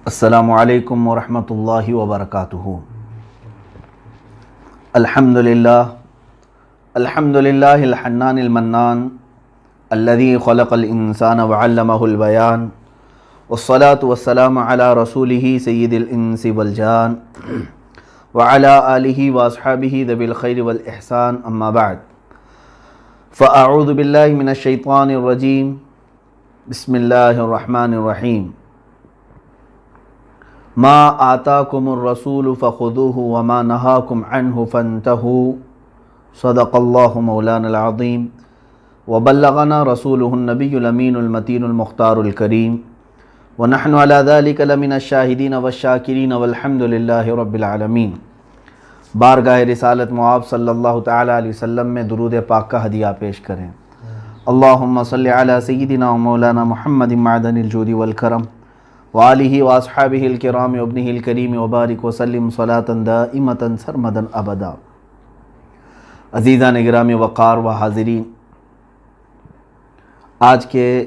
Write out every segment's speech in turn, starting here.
السلام علیکم ورحمۃ اللہ وبرکاتہ۔ الحمد للہ الحنان المنان الذي خلق الانسان وعلمه البیان والصلاة والسلام علی رسولہ سید الانس والجان وعلی آلہ واصحابہ ذوی الخیر والاحسان، اما بعد فاعوذ باللہ من الشیطان الرجیم، بسم اللہ الرحمن الرحیم۔ ما آتاکم الرسول فخذوہ وما نہاکم عنہ فانتہوا، صدق اللہ مولانا العظیم وبلغنا رسولہ النبی الامین المتین المختار الکریم ونحن علی ذلک لمن الشاہدین والشاکرین والحمد للہ رب العالمین۔ بارگاہ رسالت معاب صلی اللہ تعالی علیہ وسلم میں درود پاک کا ہدیہ پیش کریں۔ اللہم صلی علی سیدنا مولانا محمد معدن الجود والکرم وآلہ واصحابہ الکرام وابنہ الکریم وبارک وسلم صلاۃ دائمۃ سرمدا ابدا۔ عزیزان گرامی وقار و حاضرین، آج کے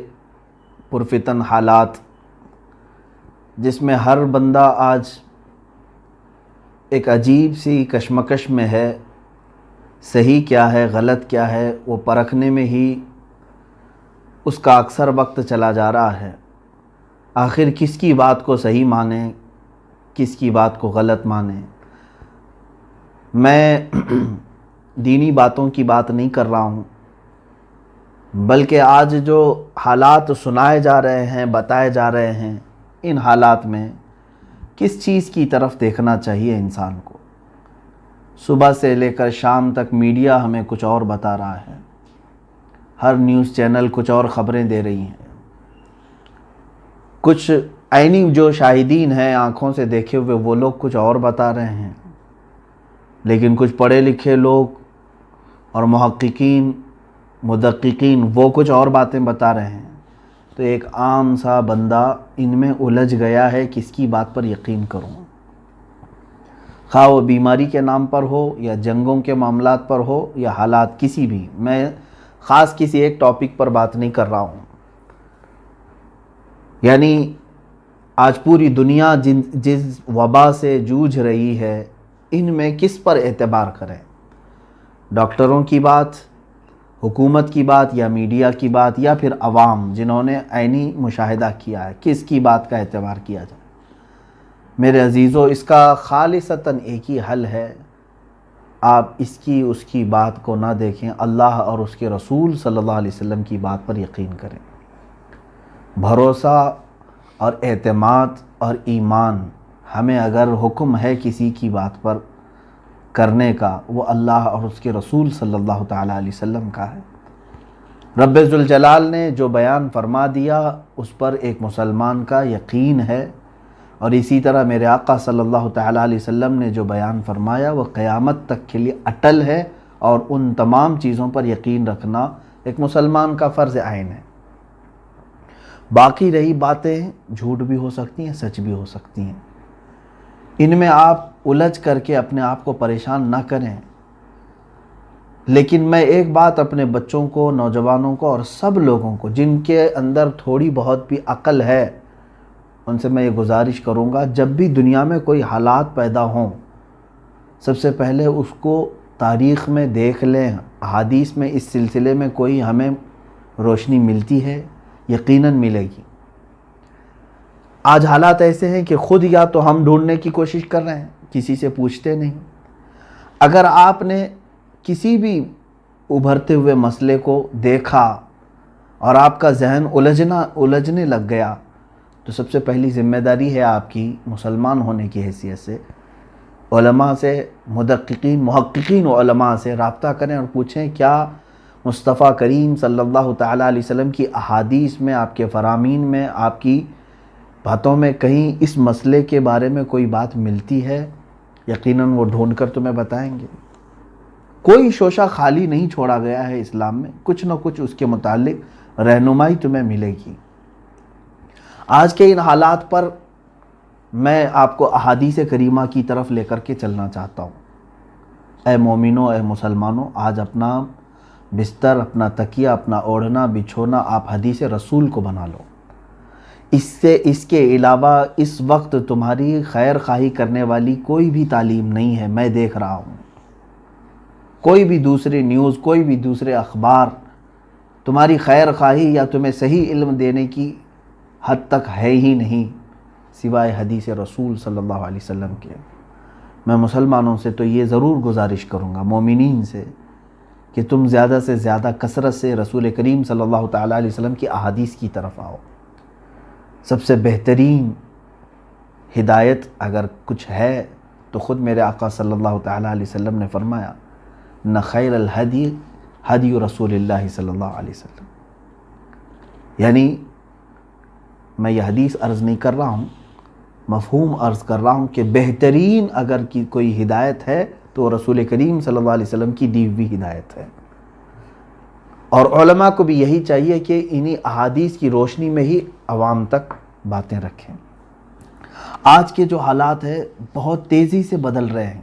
پرفتن حالات جس میں ہر بندہ آج ایک عجیب سی کشمکش میں ہے، صحیح کیا ہے غلط کیا ہے وہ پرکھنے میں ہی اس کا اکثر وقت چلا جا رہا ہے۔ آخر کس کی بات کو صحیح مانیں، کس کی بات کو غلط مانیں۔ میں دینی باتوں کی بات نہیں کر رہا ہوں، بلکہ آج جو حالات سنائے جا رہے ہیں، بتائے جا رہے ہیں، ان حالات میں کس چیز کی طرف دیکھنا چاہیے انسان کو۔ صبح سے لے کر شام تک میڈیا ہمیں کچھ اور بتا رہا ہے، ہر نیوز چینل کچھ اور خبریں دے رہی ہیں، کچھ عینی جو شاہدین ہیں آنکھوں سے دیکھے ہوئے وہ لوگ کچھ اور بتا رہے ہیں، لیکن کچھ پڑھے لکھے لوگ اور محققین مدققین وہ کچھ اور باتیں بتا رہے ہیں۔ تو ایک عام سا بندہ ان میں الجھ گیا ہے، کس کی بات پر یقین کروں، خواہ وہ بیماری کے نام پر ہو یا جنگوں کے معاملات پر ہو یا حالات کسی بھی۔ میں خاص کسی ایک ٹاپک پر بات نہیں کر رہا ہوں، یعنی آج پوری دنیا جس وبا سے جوجھ رہی ہے، ان میں کس پر اعتبار کریں؟ ڈاکٹروں کی بات، حکومت کی بات، یا میڈیا کی بات، یا پھر عوام جنہوں نے عینی مشاہدہ کیا ہے، کس کی بات کا اعتبار کیا جائے؟ میرے عزیزو، اس کا خالصتاً ایک ہی حل ہے، آپ اس کی اس کی بات کو نہ دیکھیں، اللہ اور اس کے رسول صلی اللہ علیہ وسلم کی بات پر یقین کریں۔ بھروسہ اور اعتماد اور ایمان ہمیں اگر حکم ہے کسی کی بات پر کرنے کا، وہ اللہ اور اس کے رسول صلی اللہ تعالیٰ علیہ وسلم کا ہے۔ رب ذوالجلال نے جو بیان فرما دیا اس پر ایک مسلمان کا یقین ہے، اور اسی طرح میرے آقا صلی اللہ تعالیٰ علیہ وسلم نے جو بیان فرمایا وہ قیامت تک کے لیے اٹل ہے، اور ان تمام چیزوں پر یقین رکھنا ایک مسلمان کا فرض عین ہے۔ باقی رہی باتیں جھوٹ بھی ہو سکتی ہیں، سچ بھی ہو سکتی ہیں، ان میں آپ الجھ کر کے اپنے آپ کو پریشان نہ کریں۔ لیکن میں ایک بات اپنے بچوں کو، نوجوانوں کو اور سب لوگوں کو جن کے اندر تھوڑی بہت بھی عقل ہے، ان سے میں یہ گزارش کروں گا، جب بھی دنیا میں کوئی حالات پیدا ہوں، سب سے پہلے اس کو تاریخ میں دیکھ لیں، احادیث میں اس سلسلے میں کوئی ہمیں روشنی ملتی ہے، یقیناً ملے گی۔ آج حالات ایسے ہیں کہ خود یا تو ہم ڈھونڈنے کی کوشش کر رہے ہیں، کسی سے پوچھتے نہیں۔ اگر آپ نے کسی بھی ابھرتے ہوئے مسئلے کو دیکھا اور آپ کا ذہن الجھنے لگ گیا، تو سب سے پہلی ذمہ داری ہے آپ کی مسلمان ہونے کی حیثیت سے علماء سے، مدققین محققین علماء سے رابطہ کریں اور پوچھیں کیا مصطفیٰ کریم صلی اللہ تعالیٰ علیہ وسلم کی احادیث میں، آپ کے فرامین میں، آپ کی باتوں میں کہیں اس مسئلے کے بارے میں کوئی بات ملتی ہے؟ یقیناً وہ ڈھونڈ کر تمہیں بتائیں گے۔ کوئی شوشہ خالی نہیں چھوڑا گیا ہے اسلام میں، کچھ نہ کچھ اس کے متعلق رہنمائی تمہیں ملے گی۔ آج کے ان حالات پر میں آپ کو احادیث کریمہ کی طرف لے کر کے چلنا چاہتا ہوں۔ اے مومنوں، اے مسلمانوں، آج اپنا بستر، اپنا تکیہ، اپنا اوڑھنا بچھونا آپ حدیث رسول کو بنا لو۔ اس کے علاوہ اس وقت تمہاری خیر خواہی کرنے والی کوئی بھی تعلیم نہیں ہے، میں دیکھ رہا ہوں۔ کوئی بھی دوسری نیوز، کوئی بھی دوسرے اخبار تمہاری خیر خواہی یا تمہیں صحیح علم دینے کی حد تک ہے ہی نہیں سوائے حدیث رسول صلی اللہ علیہ وسلم کے۔ میں مسلمانوں سے تو یہ ضرور گزارش کروں گا، مومنین سے، کہ تم زیادہ سے زیادہ کثرت سے رسول کریم صلی اللہ تعالیٰ علیہ وسلم کی احادیث کی طرف آؤ۔ سب سے بہترین ہدایت اگر کچھ ہے تو خود میرے آقا صلی اللہ تعالیٰ علیہ وسلم نے فرمایا، نہ خیر الہدی ہدی رسول اللہ صلی اللہ علیہ وسلم۔ یعنی میں یہ حدیث عرض نہیں کر رہا ہوں، مفہوم عرض کر رہا ہوں کہ بہترین اگر کی کوئی ہدایت ہے تو رسول کریم صلی اللہ علیہ وسلم کی دی ہوئی ہدایت ہے۔ اور علماء کو بھی یہی چاہیے کہ انہی احادیث کی روشنی میں ہی عوام تک باتیں رکھیں۔ آج کے جو حالات ہیں بہت تیزی سے بدل رہے ہیں۔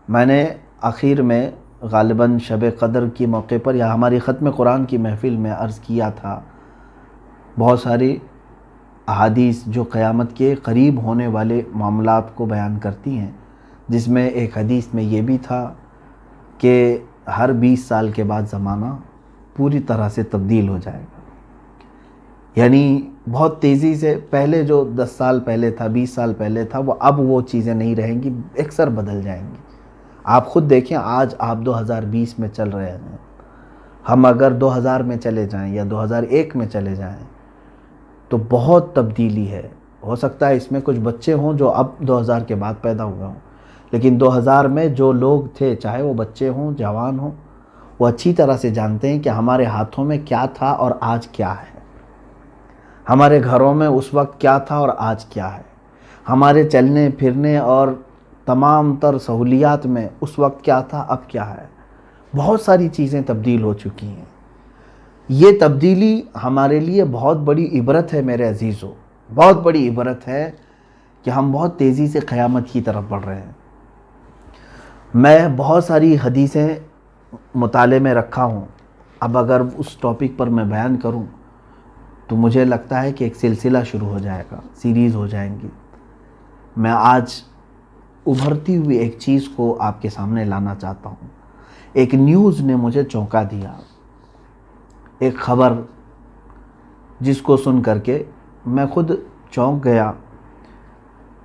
میں نے آخر میں غالباً شب قدر کی موقع پر یا ہماری ختم قرآن کی محفل میں عرض کیا تھا، بہت ساری احادیث جو قیامت کے قریب ہونے والے معاملات کو بیان کرتی ہیں، جس میں ایک حدیث میں یہ بھی تھا کہ ہر 20 سال کے بعد زمانہ پوری طرح سے تبدیل ہو جائے گا۔ یعنی بہت تیزی سے پہلے جو 10 سال پہلے تھا، 20 سال پہلے تھا، اب وہ چیزیں نہیں رہیں گی، اکثر بدل جائیں گی۔ آپ خود دیکھیں، آج آپ 2020 میں چل رہے ہیں، ہم اگر 2000 میں چلے جائیں یا 2001 میں چلے جائیں تو بہت تبدیلی ہے۔ ہو سکتا ہے اس میں کچھ بچے ہوں جو اب 2000 کے بعد پیدا ہوئے ہوں، لیکن 2000 میں جو لوگ تھے، چاہے وہ بچے ہوں، جوان ہوں، وہ اچھی طرح سے جانتے ہیں کہ ہمارے ہاتھوں میں کیا تھا اور آج کیا ہے، ہمارے گھروں میں اس وقت کیا تھا اور آج کیا ہے، ہمارے چلنے پھرنے اور تمام تر سہولیات میں اس وقت کیا تھا، اب کیا ہے۔ بہت ساری چیزیں تبدیل ہو چکی ہیں۔ یہ تبدیلی ہمارے لیے بہت بڑی عبرت ہے میرے عزیزو، بہت بڑی عبرت ہے کہ ہم بہت تیزی سے قیامت کی طرف بڑھ رہے ہیں۔ میں بہت ساری حدیثیں مطالعے میں رکھا ہوں، اب اگر اس ٹاپک پر میں بیان کروں تو مجھے لگتا ہے کہ ایک سلسلہ شروع ہو جائے گا، سیریز ہو جائیں گی۔ میں آج ابھرتی ہوئی ایک چیز کو آپ کے سامنے لانا چاہتا ہوں۔ ایک نیوز نے مجھے چونکا دیا، ایک خبر جس کو سن کر کے میں خود چونک گیا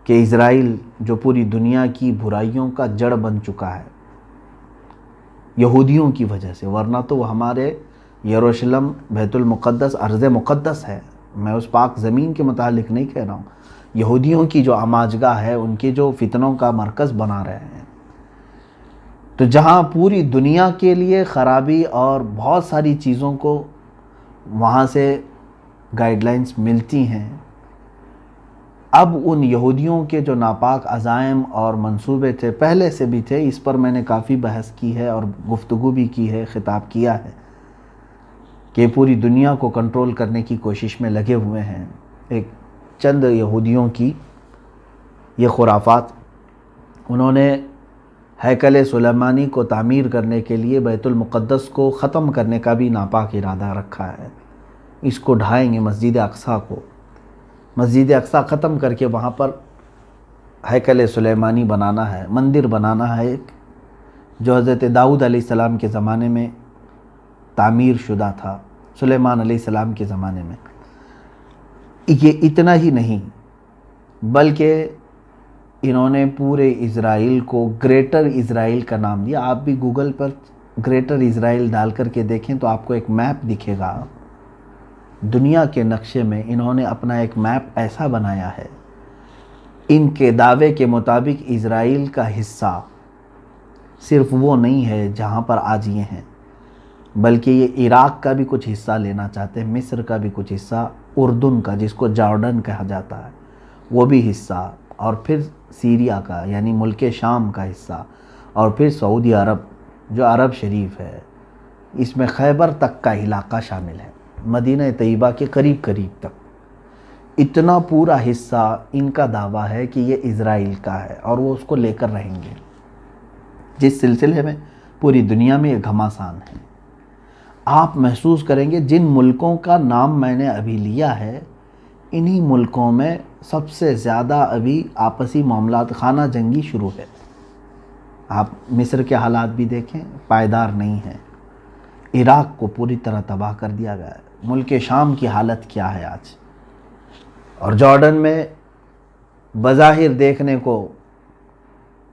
کہ اسرائیل جو پوری دنیا کی برائیوں کا جڑ بن چکا ہے یہودیوں کی وجہ سے، ورنہ تو وہ ہمارے یروشلم بیت المقدس ارض مقدس ہے، میں اس پاک زمین کے متعلق نہیں کہہ رہا ہوں، یہودیوں کی جو آماجگاہ ہے، ان کے جو فتنوں کا مرکز بنا رہے ہیں، تو جہاں پوری دنیا کے لیے خرابی اور بہت ساری چیزوں کو وہاں سے گائیڈ لائنز ملتی ہیں، اب ان یہودیوں کے جو ناپاک عزائم اور منصوبے تھے، پہلے سے بھی تھے، اس پر میں نے کافی بحث کی ہے اور گفتگو بھی کی ہے، خطاب کیا ہے کہ پوری دنیا کو کنٹرول کرنے کی کوشش میں لگے ہوئے ہیں۔ ایک چند یہودیوں کی یہ خرافات، انہوں نے ہیکل سلیمانی کو تعمیر کرنے کے لیے بیت المقدس کو ختم کرنے کا بھی ناپاک ارادہ رکھا ہے۔ اس کو ڈھائیں گے، مسجد اقصیٰ کو، مسجد اقصیٰ ختم کر کے وہاں پر ہیکل سلیمانی بنانا ہے، مندر بنانا ہے ایک، جو حضرت داؤد علیہ السلام کے زمانے میں تعمیر شدہ تھا، سلیمان علیہ السلام کے زمانے میں۔ یہ اتنا ہی نہیں بلکہ انہوں نے پورے اسرائیل کو گریٹر اسرائیل کا نام دیا۔ آپ بھی گوگل پر گریٹر اسرائیل ڈال کر کے دیکھیں تو آپ کو ایک میپ دکھے گا۔ دنیا کے نقشے میں انہوں نے اپنا ایک میپ ایسا بنایا ہے، ان کے دعوے کے مطابق اسرائیل کا حصہ صرف وہ نہیں ہے جہاں پر آج یہ ہیں، بلکہ یہ عراق کا بھی کچھ حصہ لینا چاہتے ہیں، مصر کا بھی کچھ حصہ، اردن کا جس کو جارڈن کہا جاتا ہے وہ بھی حصہ، اور پھر سیریا کا یعنی ملک شام کا حصہ، اور پھر سعودی عرب جو عرب شریف ہے، اس میں خیبر تک کا علاقہ شامل ہے، مدینہ طیبہ کے قریب قریب تک۔ اتنا پورا حصہ ان کا دعویٰ ہے کہ یہ اسرائیل کا ہے اور وہ اس کو لے کر رہیں گے، جس سلسلے میں پوری دنیا میں یہ گھماسان ہے۔ آپ محسوس کریں گے جن ملکوں کا نام میں نے ابھی لیا ہے، انہی ملکوں میں سب سے زیادہ ابھی آپسی معاملات خانہ جنگی شروع ہے۔ آپ مصر کے حالات بھی دیکھیں، پائیدار نہیں ہیں۔ عراق کو پوری طرح تباہ کر دیا گیا ہے۔ ملک شام کی حالت کیا ہے آج؟ اور جارڈن میں بظاہر دیکھنے کو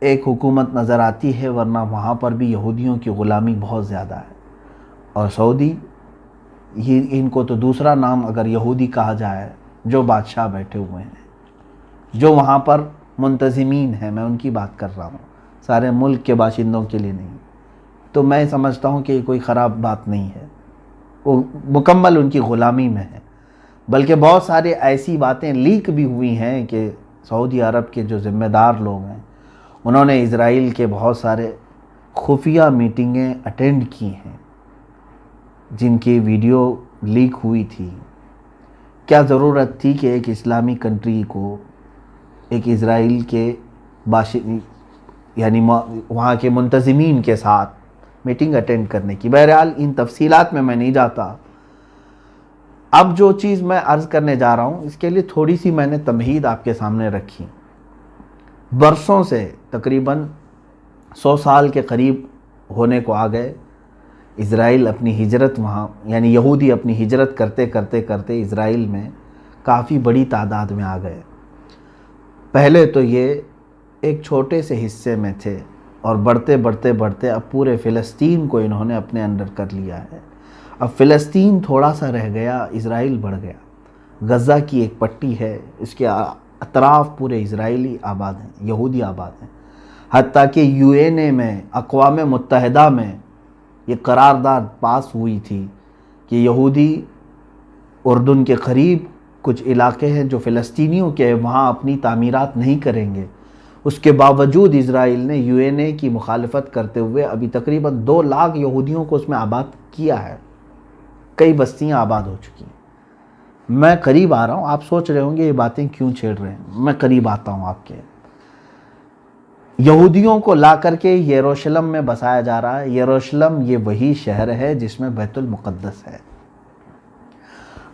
ایک حکومت نظر آتی ہے، ورنہ وہاں پر بھی یہودیوں کی غلامی بہت زیادہ ہے۔ اور سعودی، ان کو تو دوسرا نام اگر یہودی کہا جائے، جو بادشاہ بیٹھے ہوئے ہیں، جو وہاں پر منتظمین ہیں، میں ان کی بات کر رہا ہوں، سارے ملک کے باشندوں کے لیے نہیں، تو میں سمجھتا ہوں کہ یہ کوئی خراب بات نہیں ہے۔ وہ مکمل ان کی غلامی میں ہے، بلکہ بہت سارے ایسی باتیں لیک بھی ہوئی ہیں کہ سعودی عرب کے جو ذمہ دار لوگ ہیں انہوں نے اسرائیل کے بہت سارے خفیہ میٹنگیں اٹینڈ کی ہیں، جن کی ویڈیو لیک ہوئی تھی۔ کیا ضرورت تھی کہ ایک اسلامی کنٹری کو ایک اسرائیل کے یعنی وہاں کے منتظمین کے ساتھ میٹنگ اٹینڈ کرنے کی؟ بہرحال ان تفصیلات میں نہیں جاتا۔ اب جو چیز میں عرض کرنے جا رہا ہوں، اس کے لیے تھوڑی سی میں نے تمہید آپ کے سامنے رکھی۔ برسوں سے تقریباً 100 سال کے قریب ہونے کو آ گئے، اسرائیل اپنی ہجرت وہاں، یعنی یہودی اپنی ہجرت کرتے کرتے کرتے اسرائیل میں کافی بڑی تعداد میں آ گئے۔ پہلے تو یہ ایک چھوٹے سے حصے میں تھے، اور بڑھتے بڑھتے بڑھتے اب پورے فلسطین کو انہوں نے اپنے اندر کر لیا ہے۔ اب فلسطین تھوڑا سا رہ گیا، اسرائیل بڑھ گیا۔ غزہ کی ایک پٹی ہے، اس کے اطراف پورے اسرائیلی آباد ہیں، یہودی آباد ہیں۔ حتیٰ کہ UN میں، اقوام متحدہ میں یہ قرارداد پاس ہوئی تھی کہ یہودی اردن کے قریب کچھ علاقے ہیں جو فلسطینیوں کے، وہاں اپنی تعمیرات نہیں کریں گے۔ اس کے باوجود اسرائیل نے UN کی مخالفت کرتے ہوئے ابھی تقریباً 2 لاکھ یہودیوں کو اس میں آباد کیا ہے۔ کئی بستیاں آباد ہو چکی ہیں۔ میں قریب آ رہا ہوں، آپ سوچ رہے ہوں گے یہ باتیں کیوں چھیڑ رہے ہیں، میں قریب آتا ہوں آپ کے۔ یہودیوں کو لا کر کے یروشلم میں بسایا جا رہا ہے۔ یروشلم یہ وہی شہر ہے جس میں بیت المقدس ہے۔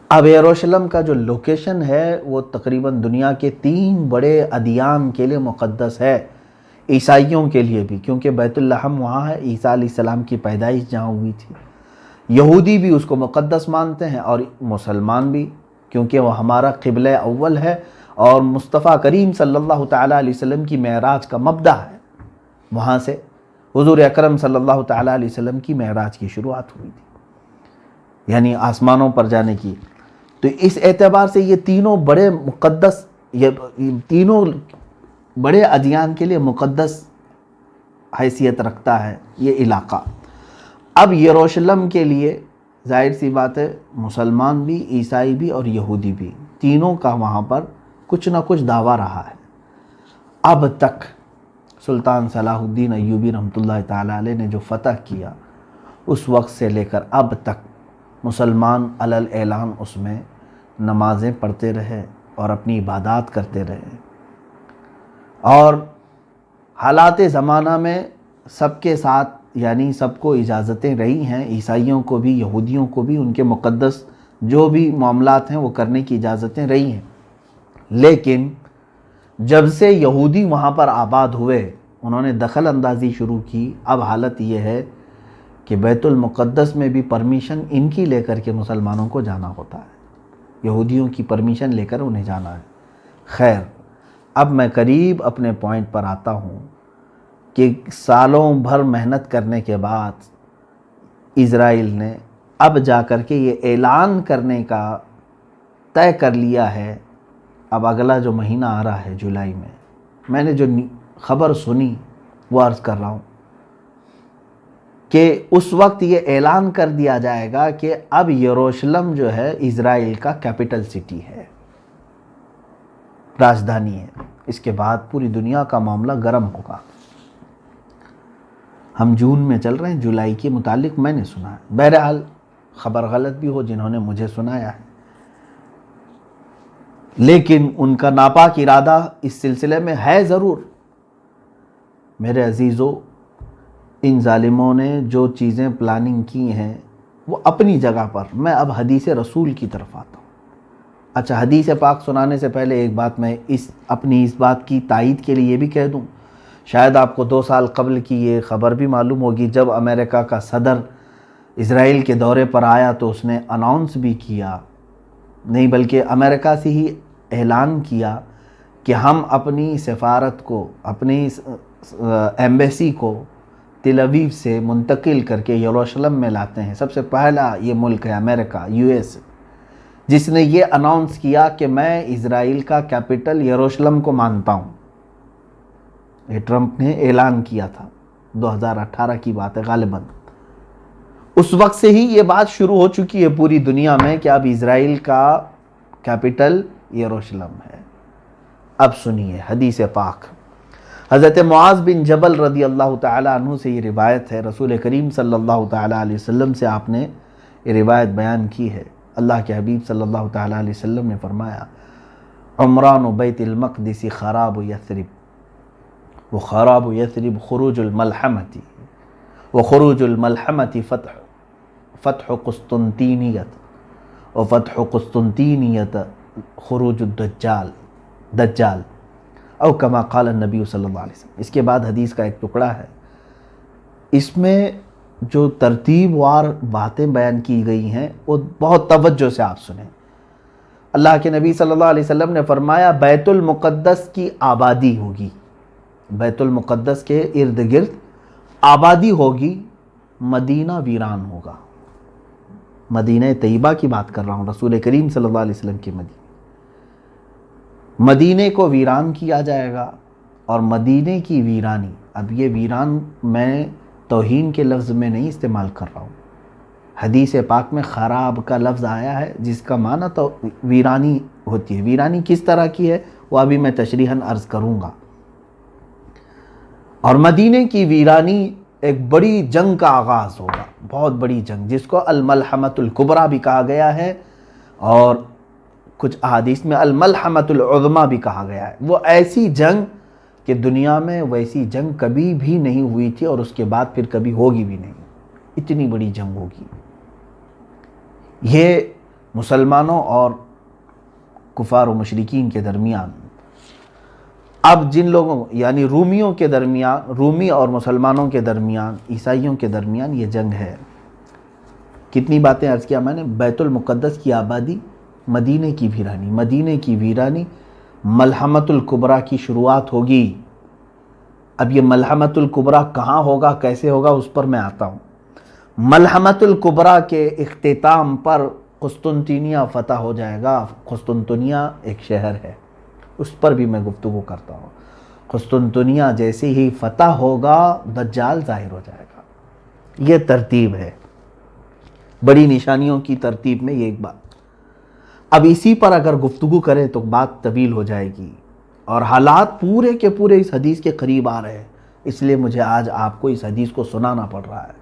اب یروشلم کا جو لوکیشن ہے وہ تقریباً دنیا کے 3 بڑے ادیان کے لیے مقدس ہے، عیسائیوں کے لیے بھی، کیونکہ بیت اللحم وہاں ہے، عیسیٰ علیہ السلام کی پیدائش جہاں ہوئی تھی۔ یہودی بھی اس کو مقدس مانتے ہیں، اور مسلمان بھی، کیونکہ وہ ہمارا قبلہ اول ہے، اور مصطفیٰ کریم صلی اللہ تعالیٰ علیہ وسلم کی معراج کا مبدأ ہے۔ وہاں سے حضور اکرم صلی اللہ تعالیٰ علیہ وسلم کی معراج کی شروعات ہوئی تھی، یعنی آسمانوں پر جانے کی۔ تو اس اعتبار سے یہ تینوں بڑے مقدس، یہ تینوں بڑے ادیان کے لیے مقدس حیثیت رکھتا ہے یہ علاقہ۔ اب یروشلم کے لیے ظاہر سی بات ہے مسلمان بھی، عیسائی بھی اور یہودی بھی، تینوں کا وہاں پر کچھ نہ کچھ دعویٰ رہا ہے۔ اب تک سلطان صلاح الدین ایوبی رحمۃ اللہ تعالیٰ علیہ نے جو فتح کیا، اس وقت سے لے کر اب تک مسلمان علی الاعلان اس میں نمازیں پڑھتے رہے اور اپنی عبادات کرتے رہے، اور حالات زمانہ میں سب کے ساتھ، یعنی سب کو اجازتیں رہی ہیں، عیسائیوں کو بھی، یہودیوں کو بھی، ان کے مقدس جو بھی معاملات ہیں وہ کرنے کی اجازتیں رہی ہیں۔ لیکن جب سے یہودی وہاں پر آباد ہوئے، انہوں نے دخل اندازی شروع کی۔ اب حالت یہ ہے کہ بیت المقدس میں بھی پرمیشن ان کی لے کر کے مسلمانوں کو جانا ہوتا ہے، یہودیوں کی پرمیشن لے کر انہیں جانا ہے۔ خیر، اب میں قریب اپنے پوائنٹ پر آتا ہوں کہ سالوں بھر محنت کرنے کے بعد اسرائیل نے اب جا کر کے یہ اعلان کرنے کا طے کر لیا ہے۔ اب اگلا جو مہینہ آ رہا ہے جولائی میں نے جو خبر سنی وہ عرض کر رہا ہوں کہ اس وقت یہ اعلان کر دیا جائے گا کہ اب یروشلم جو ہے اسرائیل کا کیپٹل سٹی ہے، راجدھانی ہے۔ اس کے بعد پوری دنیا کا معاملہ گرم ہوگا۔ ہم جون میں چل رہے ہیں، جولائی کے متعلق میں نے سنا ہے۔ بہرحال خبر غلط بھی ہو جنہوں نے مجھے سنایا ہے، لیکن ان کا ناپاک ارادہ اس سلسلے میں ہے ضرور۔ میرے عزیزو، ان ظالموں نے جو چیزیں پلاننگ کی ہیں وہ اپنی جگہ پر، میں اب حدیث رسول کی طرف آتا ہوں۔ اچھا، حدیث پاک سنانے سے پہلے ایک بات میں اپنی اس بات کی تائید کے لیے یہ بھی کہہ دوں، شاید آپ کو 2 سال قبل کی یہ خبر بھی معلوم ہوگی، جب امریکہ کا صدر اسرائیل کے دورے پر آیا تو اس نے اناؤنس بھی کیا، نہیں بلکہ امریکہ سے ہی اعلان کیا کہ ہم اپنی سفارت کو، اپنی ایمبیسی کو تل ابیب سے منتقل کر کے یروشلم میں لاتے ہیں۔ سب سے پہلا یہ ملک ہے امریکہ، US، جس نے یہ اناؤنس کیا کہ میں اسرائیل کا کیپٹل یروشلم کو مانتا ہوں۔ یہ ٹرمپ نے اعلان کیا تھا، 2018 کی بات ہے غالباً۔ اس وقت سے ہی یہ بات شروع ہو چکی ہے پوری دنیا میں کہ اب اسرائیل کا کیپٹل یروشلم ہے۔ اب سنیے حدیث پاک، حضرت معاذ بن جبل رضی اللہ تعالیٰ عنہ سے یہ روایت ہے، رسول کریم صلی اللہ تعالیٰ علیہ وسلم سے آپ نے یہ روایت بیان کی ہے۔ اللہ کے حبیب صلی اللہ تعالیٰ علیہ وسلم نے فرمایا، عمران بیت المقدس خراب یثرب، وہ خراب یثرب خروج الملحمۃ، وہ خروج الملحمۃ فتح قسطنطینیت، و فتح قسطنطینیت خروج دجال، او کما قال النبی صلی اللہ علیہ وسلم۔ اس کے بعد حدیث کا ایک ٹکڑا ہے، اس میں جو ترتیب وار باتیں بیان کی گئی ہیں وہ بہت توجہ سے آپ سنیں۔ اللہ کے نبی صلی اللہ علیہ وسلم نے فرمایا بیت المقدس کی آبادی ہوگی، بیت المقدس کے ارد گرد آبادی ہوگی، مدینہ ویران ہوگا۔ مدینہ طیبہ کی بات کر رہا ہوں، رسول کریم صلی اللہ علیہ وسلم کی مدینے کو ویران کیا جائے گا۔ اور مدینے کی ویرانی، اب یہ ویران میں توہین کے لفظ میں نہیں استعمال کر رہا ہوں، حدیث پاک میں خراب کا لفظ آیا ہے جس کا معنی تو ویرانی ہوتی ہے۔ ویرانی کس طرح کی ہے وہ ابھی میں تشریحاً عرض کروں گا۔ اور مدینے کی ویرانی ایک بڑی جنگ کا آغاز ہوگا، بہت بڑی جنگ، جس کو الملحمۃ الکبریٰ بھی کہا گیا ہے، اور کچھ احادیث میں الملحمۃ العظمیٰ بھی کہا گیا ہے۔ وہ ایسی جنگ کہ دنیا میں ویسی جنگ کبھی بھی نہیں ہوئی تھی، اور اس کے بعد پھر کبھی ہوگی بھی نہیں، اتنی بڑی جنگ ہوگی۔ یہ مسلمانوں اور کفار و مشرکین کے درمیان، اب جن لوگوں یعنی رومیوں کے درمیان، رومی اور مسلمانوں کے درمیان، عیسائیوں کے درمیان یہ جنگ ہے۔ کتنی باتیں عرض کیا میں نے، بیت المقدس کی آبادی، مدینے کی ویرانی، مدینے کی ویرانی، ملحمۃ الکبریٰ کی شروعات ہوگی۔ اب یہ ملحمۃ الکبریٰ کہاں ہوگا، کیسے ہوگا، اس پر میں آتا ہوں۔ ملحمۃ الکبریٰ کے اختتام پر قسطنطنیہ فتح ہو جائے گا۔ قسطنطنیہ ایک شہر ہے، اس پر بھی میں گفتگو کرتا ہوں۔ قسطنطنیہ جیسے ہی فتح ہوگا دجال ظاہر ہو جائے گا۔ یہ ترتیب ہے، بڑی نشانیوں کی ترتیب میں یہ ایک بات۔ اب اسی پر اگر گفتگو کریں تو بات طویل ہو جائے گی، اور حالات پورے کے پورے اس حدیث کے قریب آ رہے ہیں، اس لیے مجھے آج آپ کو اس حدیث کو سنانا پڑ رہا ہے۔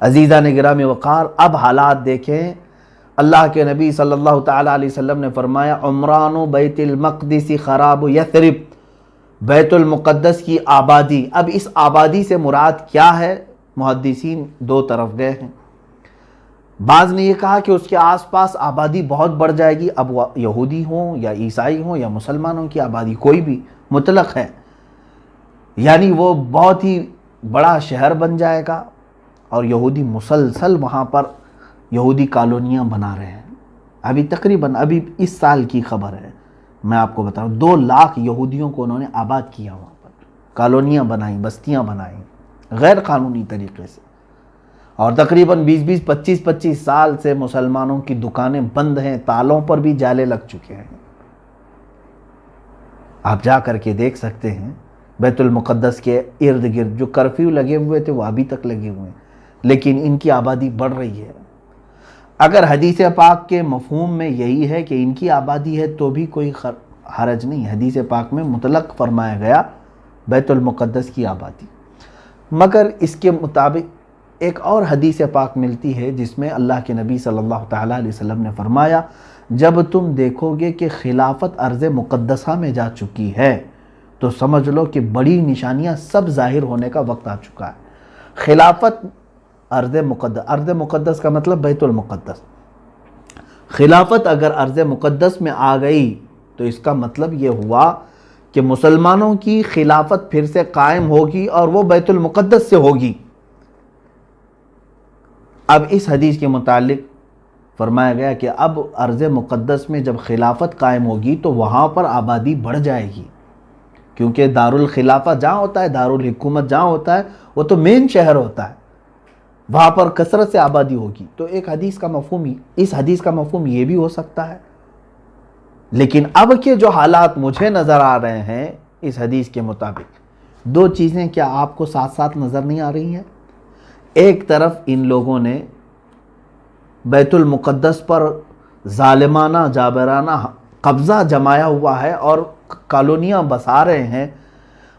عزیزان گرامی وقار، اب حالات دیکھیں۔ اللہ کے نبی صلی اللہ تعالیٰ علیہ وسلم نے فرمایا عمران بیت المقدس خراب یثرب، بیت المقدس کی آبادی۔ اب اس آبادی سے مراد کیا ہے، محدثین دو طرف گئے ہیں۔ بعض نے یہ کہا کہ اس کے آس پاس آبادی بہت بڑھ جائے گی، اب وہ یہودی ہوں یا عیسائی ہوں یا مسلمانوں کی آبادی کوئی بھی مطلق ہے، یعنی وہ بہت ہی بڑا شہر بن جائے گا، اور یہودی مسلسل وہاں پر یہودی کالونیاں بنا رہے ہیں۔ ابھی تقریباً ابھی اس سال کی خبر ہے، میں آپ کو بتاؤں 2 لاکھ یہودیوں کو انہوں نے آباد کیا، وہاں پر کالونیاں بنائیں، بستیاں بنائیں غیر قانونی طریقے سے، اور تقریباً 25 سال سے مسلمانوں کی دکانیں بند ہیں، تالوں پر بھی جالے لگ چکے ہیں۔ آپ جا کر کے دیکھ سکتے ہیں بیت المقدس کے ارد گرد جو کرفیو لگے ہوئے تھے وہ ابھی تک لگے ہوئے ہیں، لیکن ان کی آبادی بڑھ رہی ہے۔ اگر حدیث پاک کے مفہوم میں یہی ہے کہ ان کی آبادی ہے تو بھی کوئی حرج نہیں، حدیث پاک میں مطلق فرمایا گیا بیت المقدس کی آبادی۔ مگر اس کے مطابق ایک اور حدیث پاک ملتی ہے جس میں اللہ کے نبی صلی اللہ تعالیٰ علیہ وسلم نے فرمایا جب تم دیکھو گے کہ خلافت ارض مقدسہ میں جا چکی ہے تو سمجھ لو کہ بڑی نشانیاں سب ظاہر ہونے کا وقت آ چکا ہے۔ خلافت ارض مقدس کا مطلب بیت المقدس، خلافت اگر ارض مقدس میں آ گئی تو اس کا مطلب یہ ہوا کہ مسلمانوں کی خلافت پھر سے قائم ہوگی اور وہ بیت المقدس سے ہوگی۔ اب اس حدیث کے متعلق فرمایا گیا کہ اب ارض مقدس میں جب خلافت قائم ہوگی تو وہاں پر آبادی بڑھ جائے گی، کیونکہ دارالخلافہ جہاں ہوتا ہے، دارالحکومت جہاں ہوتا ہے، وہ تو مین شہر ہوتا ہے، وہاں پر کثرت سے آبادی ہوگی۔ تو ایک حدیث کا مفہوم اس حدیث کا مفہوم یہ بھی ہو سکتا ہے۔ لیکن اب کے جو حالات مجھے نظر آ رہے ہیں اس حدیث کے مطابق، دو چیزیں کیا آپ کو ساتھ ساتھ نظر نہیں آ رہی ہیں؟ ایک طرف ان لوگوں نے بیت المقدس پر ظالمانہ جابرانہ قبضہ جمایا ہوا ہے اور کالونیاں بسا رہے ہیں،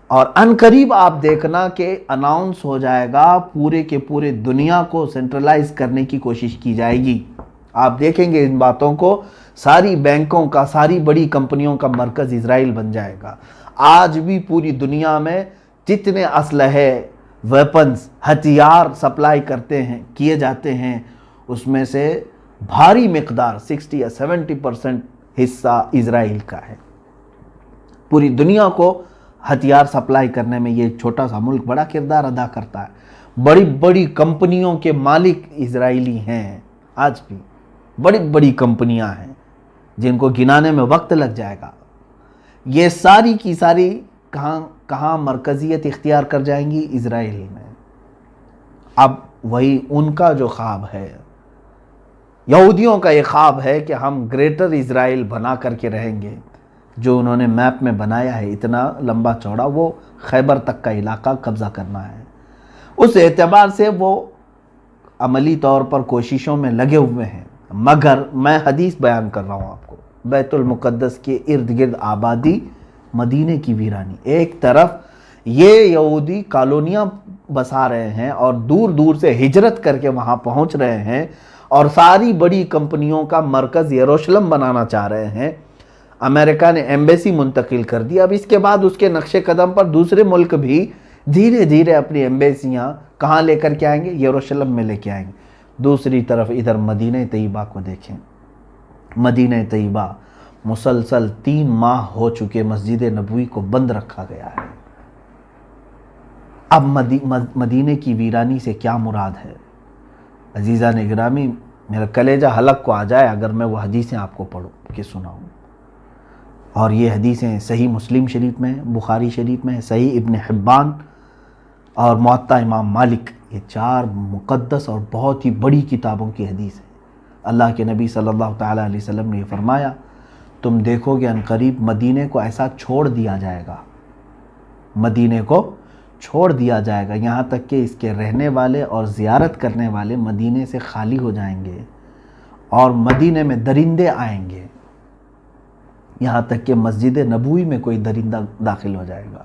اور ان قریب آپ دیکھنا کہ اناؤنس ہو جائے گا، پورے کے پورے دنیا کو سینٹرلائز کرنے کی کوشش کی جائے گی۔ آپ دیکھیں گے ان باتوں کو، ساری بینکوں کا، ساری بڑی کمپنیوں کا مرکز اسرائیل بن جائے گا۔ آج بھی پوری دنیا میں جتنے اسلحے، ویپنز، ہتھیار سپلائی کیے جاتے ہیں، اس میں سے بھاری مقدار 60 یا 70% حصہ اسرائیل کا ہے۔ پوری دنیا کو ہتھیار سپلائی کرنے میں یہ چھوٹا سا ملک بڑا کردار ادا کرتا ہے۔ بڑی بڑی کمپنیوں کے مالک اسرائیلی ہیں، آج بھی بڑی بڑی کمپنیاں ہیں جن کو گنانے میں وقت لگ جائے گا۔ یہ ساری کی ساری کہاں مرکزیت اختیار کر جائیں گی؟ اسرائیل میں۔ اب وہی ان کا جو خواب ہے، یہودیوں کا یہ خواب ہے کہ ہم گریٹر اسرائیل بنا کر کے رہیں گے، جو انہوں نے میپ میں بنایا ہے اتنا لمبا چوڑا، وہ خیبر تک کا علاقہ قبضہ کرنا ہے۔ اس اعتبار سے وہ عملی طور پر کوششوں میں لگے ہوئے ہیں، مگر میں حدیث بیان کر رہا ہوں آپ کو، بیت المقدس کے ارد گرد آبادی، مدینے کی ویرانی۔ ایک طرف یہ یہودی کالونیاں بسا رہے ہیں اور دور دور سے ہجرت کر کے وہاں پہنچ رہے ہیں، اور ساری بڑی کمپنیوں کا مرکز یروشلم بنانا چاہ رہے ہیں۔ امریکہ نے ایمبیسی منتقل کر دی، اب اس کے بعد اس کے نقش قدم پر دوسرے ملک بھی دھیرے دھیرے اپنی ایمبیسیاں کہاں لے کر کے آئیں گے؟ یروشلم میں لے کے آئیں گے۔ دوسری طرف ادھر مدینہ طیبہ کو دیکھیں، مدینہ طیبہ مسلسل 3 ماہ ہو چکے مسجد نبوی کو بند رکھا گیا ہے۔ اب مدینہ کی ویرانی سے کیا مراد ہے؟ عزیزان گرامی، میرا کلیجہ حلق کو آ جائے اگر میں وہ حدیثیں آپ کو پڑھوں کہ سناؤں۔ اور یہ حدیثیں صحیح مسلم شریف میں، بخاری شریف میں، صحیح ابن حبان اور موطا امام مالک، یہ 4 مقدس اور بہت ہی بڑی کتابوں کی حدیث ہے۔ اللہ کے نبی صلی اللہ تعالیٰ علیہ وسلم نے یہ فرمایا، تم دیکھو گے عنقریب مدینے کو ایسا چھوڑ دیا جائے گا، مدینے کو چھوڑ دیا جائے گا، یہاں تک کہ اس کے رہنے والے اور زیارت کرنے والے مدینے سے خالی ہو جائیں گے، اور مدینے میں درندے آئیں گے، یہاں تک کہ مسجد نبوی میں کوئی درندہ داخل ہو جائے گا۔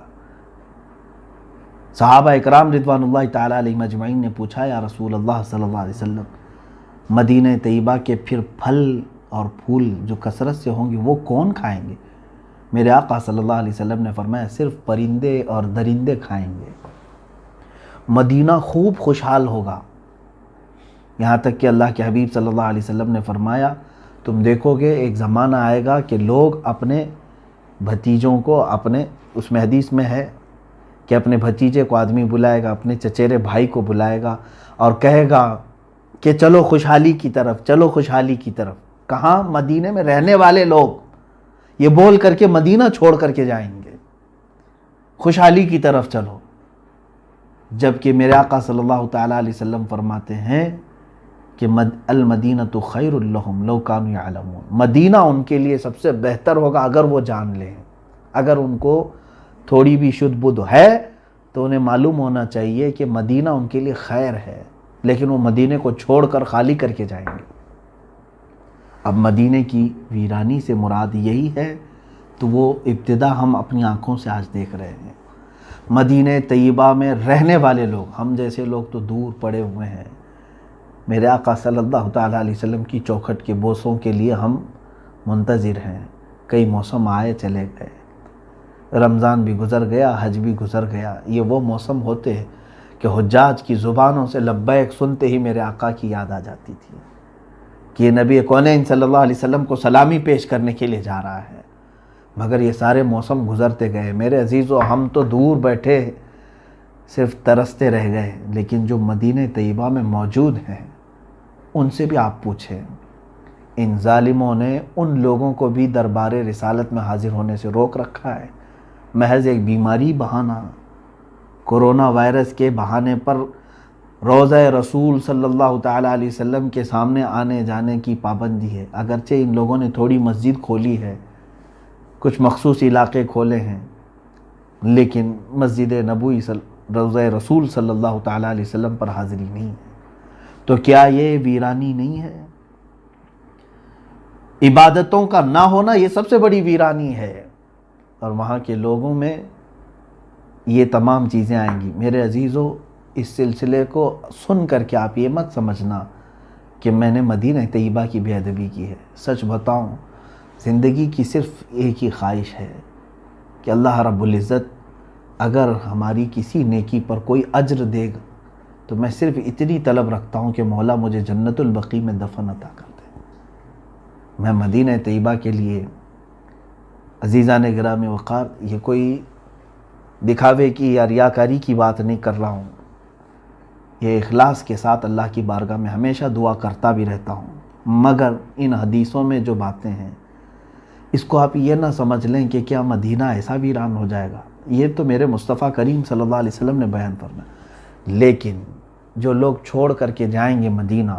صحابہ اکرام رضوان اللہ تعالیٰ علیہم اجمعین نے پوچھا، یا رسول اللہ صلی اللہ علیہ وسلم، مدینہ طیبہ کے پھر پھل اور پھول جو کثرت سے ہوں گے وہ کون کھائیں گے؟ میرے آقا صلی اللہ علیہ وسلم نے فرمایا، صرف پرندے اور درندے کھائیں گے۔ مدینہ خوب خوشحال ہوگا، یہاں تک کہ اللہ کے حبیب صلی اللہ علیہ وسلم نے فرمایا، تم دیکھو گے ایک زمانہ آئے گا کہ لوگ اپنے بھتیجوں کو، اس میں حدیث میں ہے کہ اپنے بھتیجے کو آدمی بلائے گا، اپنے چچیرے بھائی کو بلائے گا اور کہے گا کہ چلو خوشحالی کی طرف، چلو خوشحالی کی طرف۔ کہاں؟ مدینے میں رہنے والے لوگ یہ بول کر کے مدینہ چھوڑ کر کے جائیں گے، خوشحالی کی طرف چلو۔ جبکہ میرے آقا صلی اللہ تعالیٰ علیہ وسلم فرماتے ہیں کہ المدینۃ خیر لہم لو کانوا یعلمون، مدینہ ان کے لیے سب سے بہتر ہوگا اگر وہ جان لیں، اگر ان کو تھوڑی بھی شدھ بدھ ہے تو انہیں معلوم ہونا چاہیے کہ مدینہ ان کے لیے خیر ہے، لیکن وہ مدینے کو چھوڑ کر خالی کر کے جائیں گے۔ اب مدینے کی ویرانی سے مراد یہی ہے، تو وہ ابتدا ہم اپنی آنکھوں سے آج دیکھ رہے ہیں۔ مدینہ طیبہ میں رہنے والے لوگ، ہم جیسے لوگ تو دور پڑے ہوئے ہیں، میرے آقا صلی اللہ تعالیٰ علیہ وسلم کی چوکھٹ کے بوسوں کے لیے ہم منتظر ہیں۔ کئی موسم آئے چلے گئے، رمضان بھی گزر گیا، حج بھی گزر گیا، یہ وہ موسم ہوتے ہیں کہ حجاج کی زبانوں سے لبیک سنتے ہی میرے آقا کی یاد آ جاتی تھی۔ کہ یہ نبی کونین صلی اللہ علیہ وسلم کو سلامی پیش کرنے کے لیے جا رہا ہے، مگر یہ سارے موسم گزرتے گئے میرے عزیزو، ہم تو دور بیٹھے صرف ترستے رہ گئے، لیکن جو مدینہ طیبہ میں موجود ہیں ان سے بھی آپ پوچھیں، ان ظالموں نے ان لوگوں کو بھی دربار رسالت میں حاضر ہونے سے روک رکھا ہے، محض ایک بیماری بہانہ، کورونا وائرس کے بہانے پر روضہ رسول صلی اللہ تعالیٰ علیہ وسلم کے سامنے آنے جانے کی پابندی ہے۔ اگرچہ ان لوگوں نے تھوڑی مسجد کھولی ہے، کچھ مخصوص علاقے کھولے ہیں، لیکن مسجد نبوی روضہ رسول صلی اللہ تعالیٰ علیہ وسلم پر حاضری نہیں ہے۔ تو کیا یہ ویرانی نہیں ہے؟ عبادتوں کا نہ ہونا یہ سب سے بڑی ویرانی ہے، اور وہاں کے لوگوں میں یہ تمام چیزیں آئیں گی۔ میرے عزیزو، اس سلسلے کو سن کر کے آپ یہ مت سمجھنا کہ میں نے مدینہ طیبہ کی بے ادبی کی ہے۔ سچ بتاؤں، زندگی کی صرف ایک ہی خواہش ہے کہ اللہ رب العزت اگر ہماری کسی نیکی پر کوئی اجر دے گا تو میں صرف اتنی طلب رکھتا ہوں کہ مولا مجھے جنت البقیع میں دفن عطا کر دے۔ میں مدینہ طیبہ کے لیے عزیزان گرامی وقار یہ کوئی دکھاوے کی یا ریاکاری کی بات نہیں کر رہا ہوں، یہ اخلاص کے ساتھ اللہ کی بارگاہ میں ہمیشہ دعا کرتا بھی رہتا ہوں، مگر ان حدیثوں میں جو باتیں ہیں اس کو آپ یہ نہ سمجھ لیں کہ کیا مدینہ ایسا ویران ہو جائے گا۔ یہ تو میرے مصطفیٰ کریم صلی اللہ علیہ وسلم نے بیان فرمایا، لیکن جو لوگ چھوڑ کر کے جائیں گے مدینہ،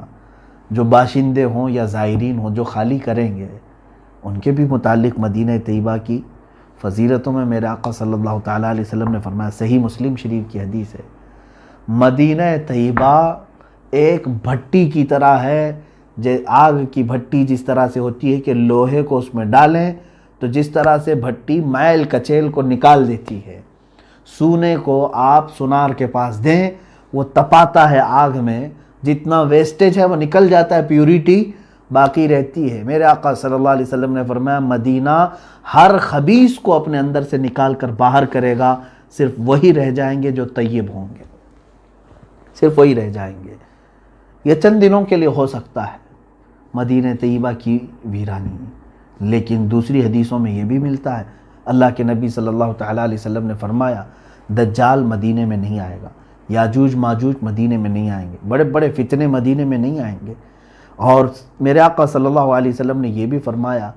جو باشندے ہوں یا زائرین ہوں جو خالی کریں گے، ان کے بھی متعلق مدینہ طیبہ کی فضیلتوں میں میرے آقا صلی اللہ تعالیٰ علیہ وسلم نے فرمایا، صحیح مسلم شریف کی حدیث ہے، مدینہ طیبہ ایک بھٹی کی طرح ہے، آگ کی بھٹی جس طرح سے ہوتی ہے کہ لوہے کو اس میں ڈالیں تو جس طرح سے بھٹی میل کچیل کو نکال دیتی ہے، سونے کو آپ سونار کے پاس دیں وہ تپاتا ہے آگ میں، جتنا ویسٹیج ہے وہ نکل جاتا ہے، پیوریٹی باقی رہتی ہے۔ میرے آقا صلی اللہ علیہ وسلم نے فرمایا مدینہ ہر خبیث کو اپنے اندر سے نکال کر باہر کرے گا، صرف وہی رہ جائیں گے جو طیب ہوں گے، صرف وہی رہ جائیں گے۔ یہ چند دنوں کے لیے ہو سکتا ہے مدینہ طیبہ کی ویرانی، لیکن دوسری حدیثوں میں یہ بھی ملتا ہے، اللہ کے نبی صلی اللہ تعالیٰ علیہ وسلم نے فرمایا دجال مدینے میں نہیں آئے گا، یاجوج ماجوج مدینے میں نہیں آئیں گے، بڑے بڑے فتنے مدینے میں نہیں آئیں گے۔ اور میرے آقا صلی اللہ علیہ وسلم نے یہ بھی فرمایا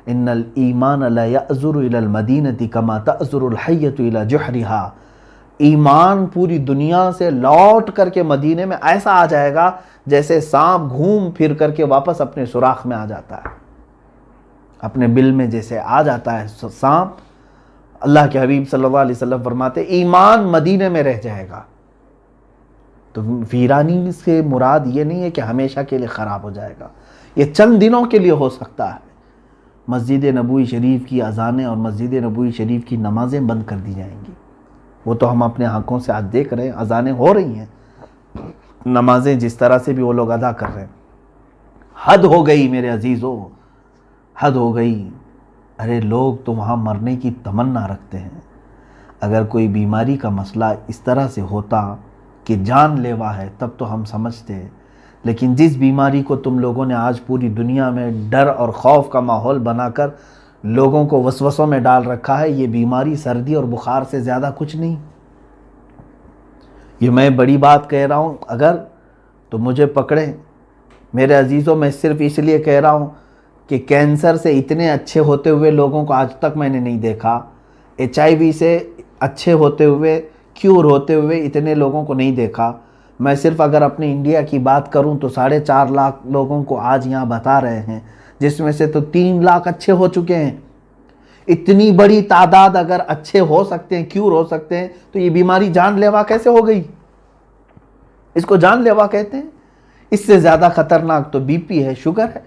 ان الایمان لا یأزر الی المدینہ کما تأزر الحیۃ الی جحرہا، ایمان پوری دنیا سے لوٹ کر کے مدینے میں ایسا آ جائے گا جیسے سانپ گھوم پھر کر کے واپس اپنے سوراخ میں آ جاتا ہے، اپنے بل میں جیسے آ جاتا ہے سانپ۔ اللہ کے حبیب صلی اللہ علیہ وسلم فرماتے ایمان مدینے میں رہ جائے گا۔ تو ویرانی سے مراد یہ نہیں ہے کہ ہمیشہ کے لیے خراب ہو جائے گا، یہ چند دنوں کے لیے ہو سکتا ہے۔ مسجد نبوی شریف کی اذانیں اور مسجد نبوی شریف کی نمازیں بند کر دی جائیں گی، وہ تو ہم اپنے آنکھوں سے آج دیکھ رہے ہیں، اذانیں ہو رہی ہیں، نمازیں جس طرح سے بھی وہ لوگ ادا کر رہے ہیں۔ حد ہو گئی میرے عزیزو، حد ہو گئی۔ ارے لوگ تو وہاں مرنے کی تمنا رکھتے ہیں، اگر کوئی بیماری کا مسئلہ اس طرح سے ہوتا کہ جان لیوا ہے تب تو ہم سمجھتے ہیں، لیکن جس بیماری کو تم لوگوں نے آج پوری دنیا میں ڈر اور خوف کا ماحول بنا کر لوگوں کو وسوسوں میں ڈال رکھا ہے، یہ بیماری سردی اور بخار سے زیادہ کچھ نہیں۔ یہ میں بڑی بات کہہ رہا ہوں، اگر تو مجھے پکڑیں میرے عزیزوں، میں صرف اس لیے کہہ رہا ہوں کہ کینسر سے اتنے اچھے ہوتے ہوئے لوگوں کو آج تک میں نے نہیں دیکھا، HIV سے اچھے ہوتے ہوئے، کیور ہوتے ہوئے اتنے لوگوں کو نہیں دیکھا۔ میں صرف اگر اپنے انڈیا کی بات کروں تو 4.5 لاکھ لوگوں کو آج یہاں بتا رہے ہیں، جس میں سے تو 3 لاکھ اچھے ہو چکے ہیں۔ اتنی بڑی تعداد اگر اچھے ہو سکتے ہیں، کیور ہو سکتے ہیں، تو یہ بیماری جان لیوا کیسے ہو گئی؟ اس کو جان لیوا کہتے ہیں۔ اس سے زیادہ خطرناک تو BP ہے، شوگر ہے۔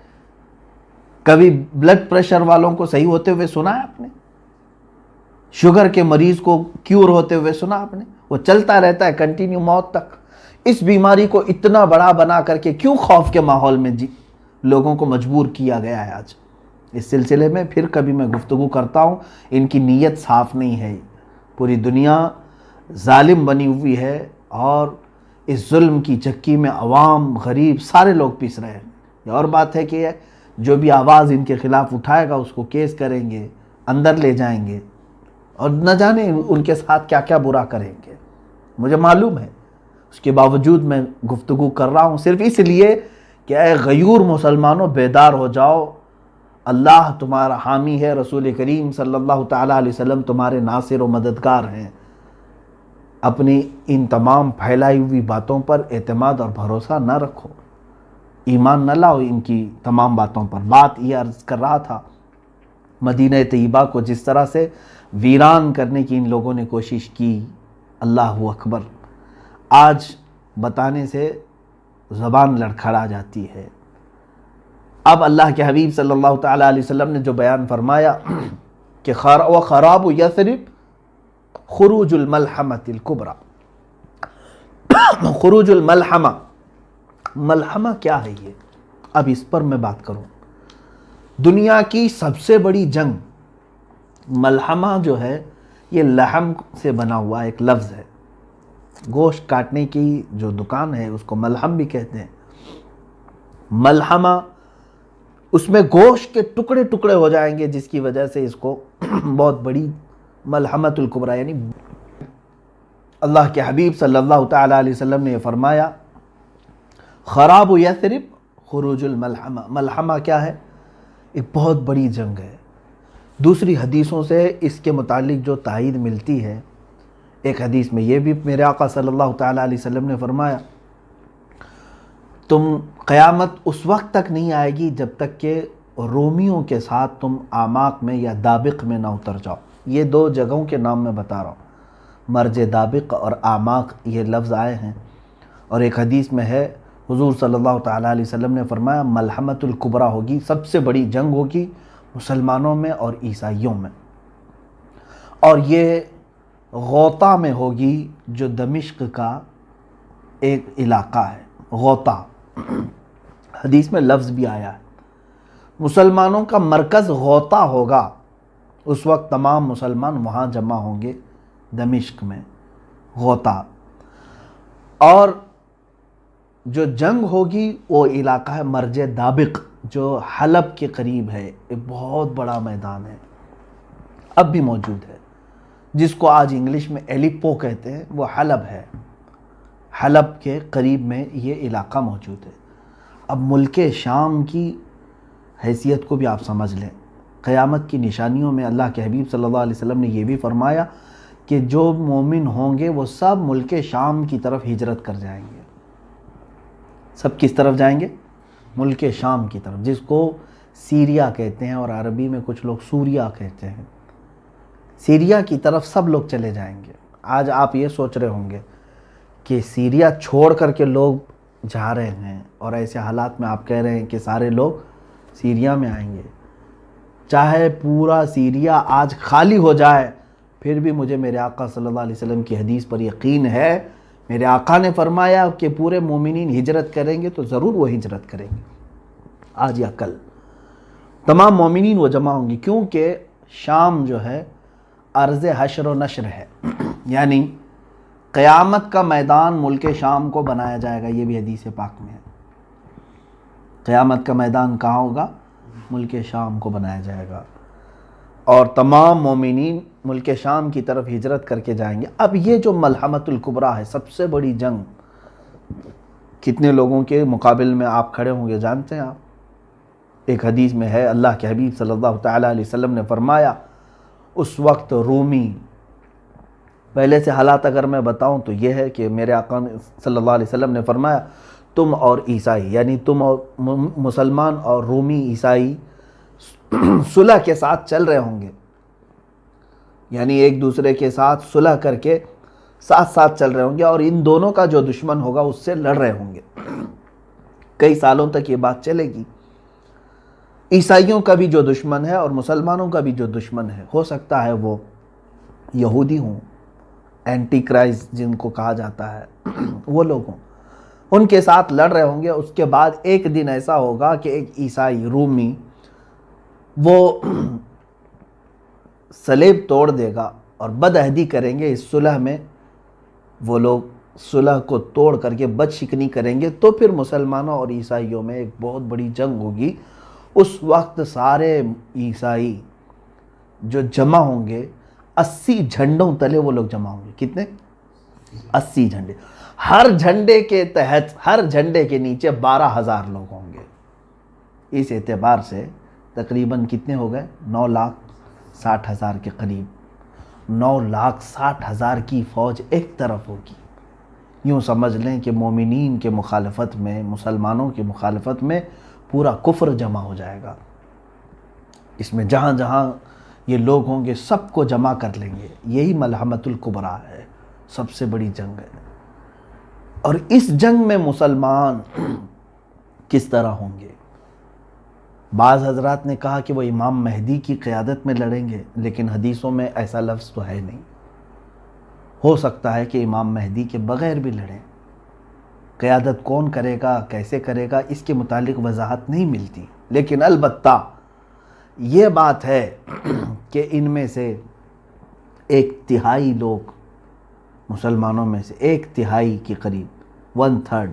کبھی بلڈ پریشر والوں کو صحیح ہوتے ہوئے سنا ہے آپ نے؟ شوگر کے مریض کو کیور ہوتے ہوئے سنا آپ نے؟ وہ چلتا رہتا ہے کنٹینیو موت تک۔ اس بیماری کو اتنا بڑا بنا کر کے کیوں خوف کے ماحول میں لوگوں کو مجبور کیا گیا ہے آج؟ اس سلسلے میں پھر کبھی میں گفتگو کرتا ہوں، ان کی نیت صاف نہیں ہے۔ پوری دنیا ظالم بنی ہوئی ہے اور اس ظلم کی چکی میں عوام، غریب، سارے لوگ پس رہے ہیں۔ یہ اور بات ہے کہ جو بھی آواز ان کے خلاف اٹھائے گا اس کو کیس کریں گے، اندر لے جائیں گے، اور نہ جانے ان کے ساتھ کیا کیا برا کریں گے، مجھے معلوم ہے۔ اس کے باوجود میں گفتگو کر رہا ہوں صرف اس لیے کہ اے غیور مسلمانوں بیدار ہو جاؤ، اللہ تمہارا حامی ہے، رسول کریم صلی اللہ تعالیٰ علیہ وسلم تمہارے ناصر و مددگار ہیں۔ اپنی ان تمام پھیلائی ہوئی باتوں پر اعتماد اور بھروسہ نہ رکھو، ایمان نہ لاؤ ان کی تمام باتوں پر۔ بات یہ عرض کر رہا تھا مدینہ طیبہ کو جس طرح سے ویران کرنے کی ان لوگوں نے کوشش کی، اللہ اکبر، آج بتانے سے زبان لڑکھڑا جاتی ہے۔ اب اللہ کے حبیب صلی اللہ تعالیٰ علیہ وسلم نے جو بیان فرمایا کہ وَخَرَابُ يَثْرِبَ خروج الملحمۃ الکبریٰ۔ خروج الملحمہ، ملحمہ کیا ہے یہ؟ اب اس پر میں بات کروں۔ دنیا کی سب سے بڑی جنگ، ملحمہ جو ہے یہ لحم سے بنا ہوا ایک لفظ ہے، گوشت کاٹنے کی جو دکان ہے اس کو ملحم بھی کہتے ہیں۔ ملحمہ، اس میں گوشت کے ٹکڑے ٹکڑے ہو جائیں گے، جس کی وجہ سے اس کو بہت بڑی ملحمۃ الکبریٰ، یعنی اللہ کے حبیب صلی اللہ تعالیٰ علیہ وسلم نے یہ فرمایا خراب یثرب خروج الملحمہ۔ ملحمہ کیا ہے؟ ایک بہت بڑی جنگ ہے۔ دوسری حدیثوں سے اس کے متعلق جو تائید ملتی ہے، ایک حدیث میں یہ بھی میرے آقا صلی اللہ تعالیٰ علیہ وسلم نے فرمایا قیامت اس وقت تک نہیں آئے گی جب تک کہ رومیوں کے ساتھ تم آماق میں یا دابق میں نہ اتر جاؤ۔ یہ دو جگہوں کے نام میں بتا رہا ہوں، مرج دابق اور آماق یہ لفظ آئے ہیں، اور ایک حدیث میں ہے حضور صلی اللہ تعالیٰ علیہ وسلم نے فرمایا ملحمۃ الکبریٰ ہوگی، سب سے بڑی جنگ ہوگی مسلمانوں میں اور عیسائیوں میں، اور یہ غوطہ میں ہوگی جو دمشق کا ایک علاقہ ہے، غوطہ، حدیث میں لفظ بھی آیا ہے۔ مسلمانوں کا مرکز غوطہ ہوگا، اس وقت تمام مسلمان وہاں جمع ہوں گے دمشق میں، غوطہ۔ اور جو جنگ ہوگی وہ علاقہ ہے مرج دابق، جو حلب کے قریب ہے، ایک بہت بڑا میدان ہے، اب بھی موجود ہے، جس کو آج انگلش میں ایلیپو کہتے ہیں، وہ حلب ہے، حلب کے قریب میں یہ علاقہ موجود ہے۔ اب ملک شام کی حیثیت کو بھی آپ سمجھ لیں، قیامت کی نشانیوں میں اللہ کے حبیب صلی اللہ علیہ وسلم نے یہ بھی فرمایا کہ جو مومن ہوں گے وہ سب ملک شام کی طرف ہجرت کر جائیں گے۔ سب کس طرف جائیں گے؟ ملک شام کی طرف، جس کو سیریا کہتے ہیں، اور عربی میں کچھ لوگ سوریا کہتے ہیں۔ سیریا کی طرف سب لوگ چلے جائیں گے۔ آج آپ یہ سوچ رہے ہوں گے کہ سیریا چھوڑ کر کے لوگ جا رہے ہیں، اور ایسے حالات میں آپ کہہ رہے ہیں کہ سارے لوگ سیریا میں آئیں گے۔ چاہے پورا سیریا آج خالی ہو جائے، پھر بھی مجھے میرے آقا صلی اللہ علیہ وسلم کی حدیث پر یقین ہے، میرے آقا نے فرمایا کہ پورے مومنین ہجرت کریں گے تو ضرور وہ ہجرت کریں گے، آج یا کل تمام مومنین وہ جمع ہوں گے، کیونکہ شام جو ہے ارض حشر و نشر ہے، یعنی قیامت کا میدان ملک شام کو بنایا جائے گا، یہ بھی حدیث پاک میں ہے۔ قیامت کا میدان کہاں ہوگا؟ ملک شام کو بنایا جائے گا، اور تمام مومنین ملک شام کی طرف ہجرت کر کے جائیں گے۔ اب یہ جو ملحمۃ الکبریٰ ہے، سب سے بڑی جنگ، کتنے لوگوں کے مقابل میں آپ کھڑے ہوں گے جانتے ہیں آپ؟ ایک حدیث میں ہے اللہ کے حبیب صلی اللہ تعالیٰ علیہ وسلم نے فرمایا اس وقت رومی، پہلے سے حالات اگر میں بتاؤں تو یہ ہے کہ میرے آقا صلی اللہ علیہ وسلم نے فرمایا تم اور عیسائی، یعنی تم اور مسلمان اور رومی عیسائی صلح کے ساتھ چل رہے ہوں گے، یعنی ایک دوسرے کے ساتھ صلح کر کے ساتھ ساتھ چل رہے ہوں گے، اور ان دونوں کا جو دشمن ہوگا اس سے لڑ رہے ہوں گے۔ کئی سالوں تک یہ بات چلے گی۔ عیسائیوں کا بھی جو دشمن ہے اور مسلمانوں کا بھی جو دشمن ہے، ہو سکتا ہے وہ یہودی ہوں، اینٹی کرائسٹ جن کو کہا جاتا ہے، وہ لوگ ہوں، ان کے ساتھ لڑ رہے ہوں گے۔ اس کے بعد ایک دن ایسا ہوگا کہ ایک عیسائی رومی وہ صلیب توڑ دے گا، اور بدعہدی کریں گے، اس صلح میں وہ لوگ صلح کو توڑ کر کے بد شکنی کریں گے تو پھر مسلمانوں اور عیسائیوں میں ایک بہت بڑی جنگ ہوگی۔ اس وقت سارے عیسائی جو جمع ہوں گے 80 جھنڈوں تلے وہ لوگ جمع ہوں گے۔ کتنے؟ 80 جھنڈے، ہر جھنڈے کے تحت، ہر جھنڈے کے نیچے 12,000 لوگ ہوں گے۔ اس اعتبار سے تقریباً کتنے ہو گئے؟ 9,60,000 کے قریب۔ 9,60,000 کی فوج ایک طرف ہوگی۔ یوں سمجھ لیں کہ مومنین کے مخالفت میں، مسلمانوں کی مخالفت میں پورا کفر جمع ہو جائے گا۔ اس میں جہاں جہاں یہ لوگ ہوں گے سب کو جمع کر لیں گے۔ یہی ملحمۃ الکبریٰ ہے، سب سے بڑی جنگ ہے۔ اور اس جنگ میں مسلمان کس طرح ہوں گے؟ بعض حضرات نے کہا کہ وہ امام مہدی کی قیادت میں لڑیں گے، لیکن حدیثوں میں ایسا لفظ تو ہے نہیں۔ ہو سکتا ہے کہ امام مہدی کے بغیر بھی لڑیں۔ قیادت کون کرے گا، کیسے کرے گا، اس کے متعلق وضاحت نہیں ملتی، لیکن البتہ یہ بات ہے کہ ان میں سے 1/3 لوگ، مسلمانوں میں سے 1/3 کے قریب 1/3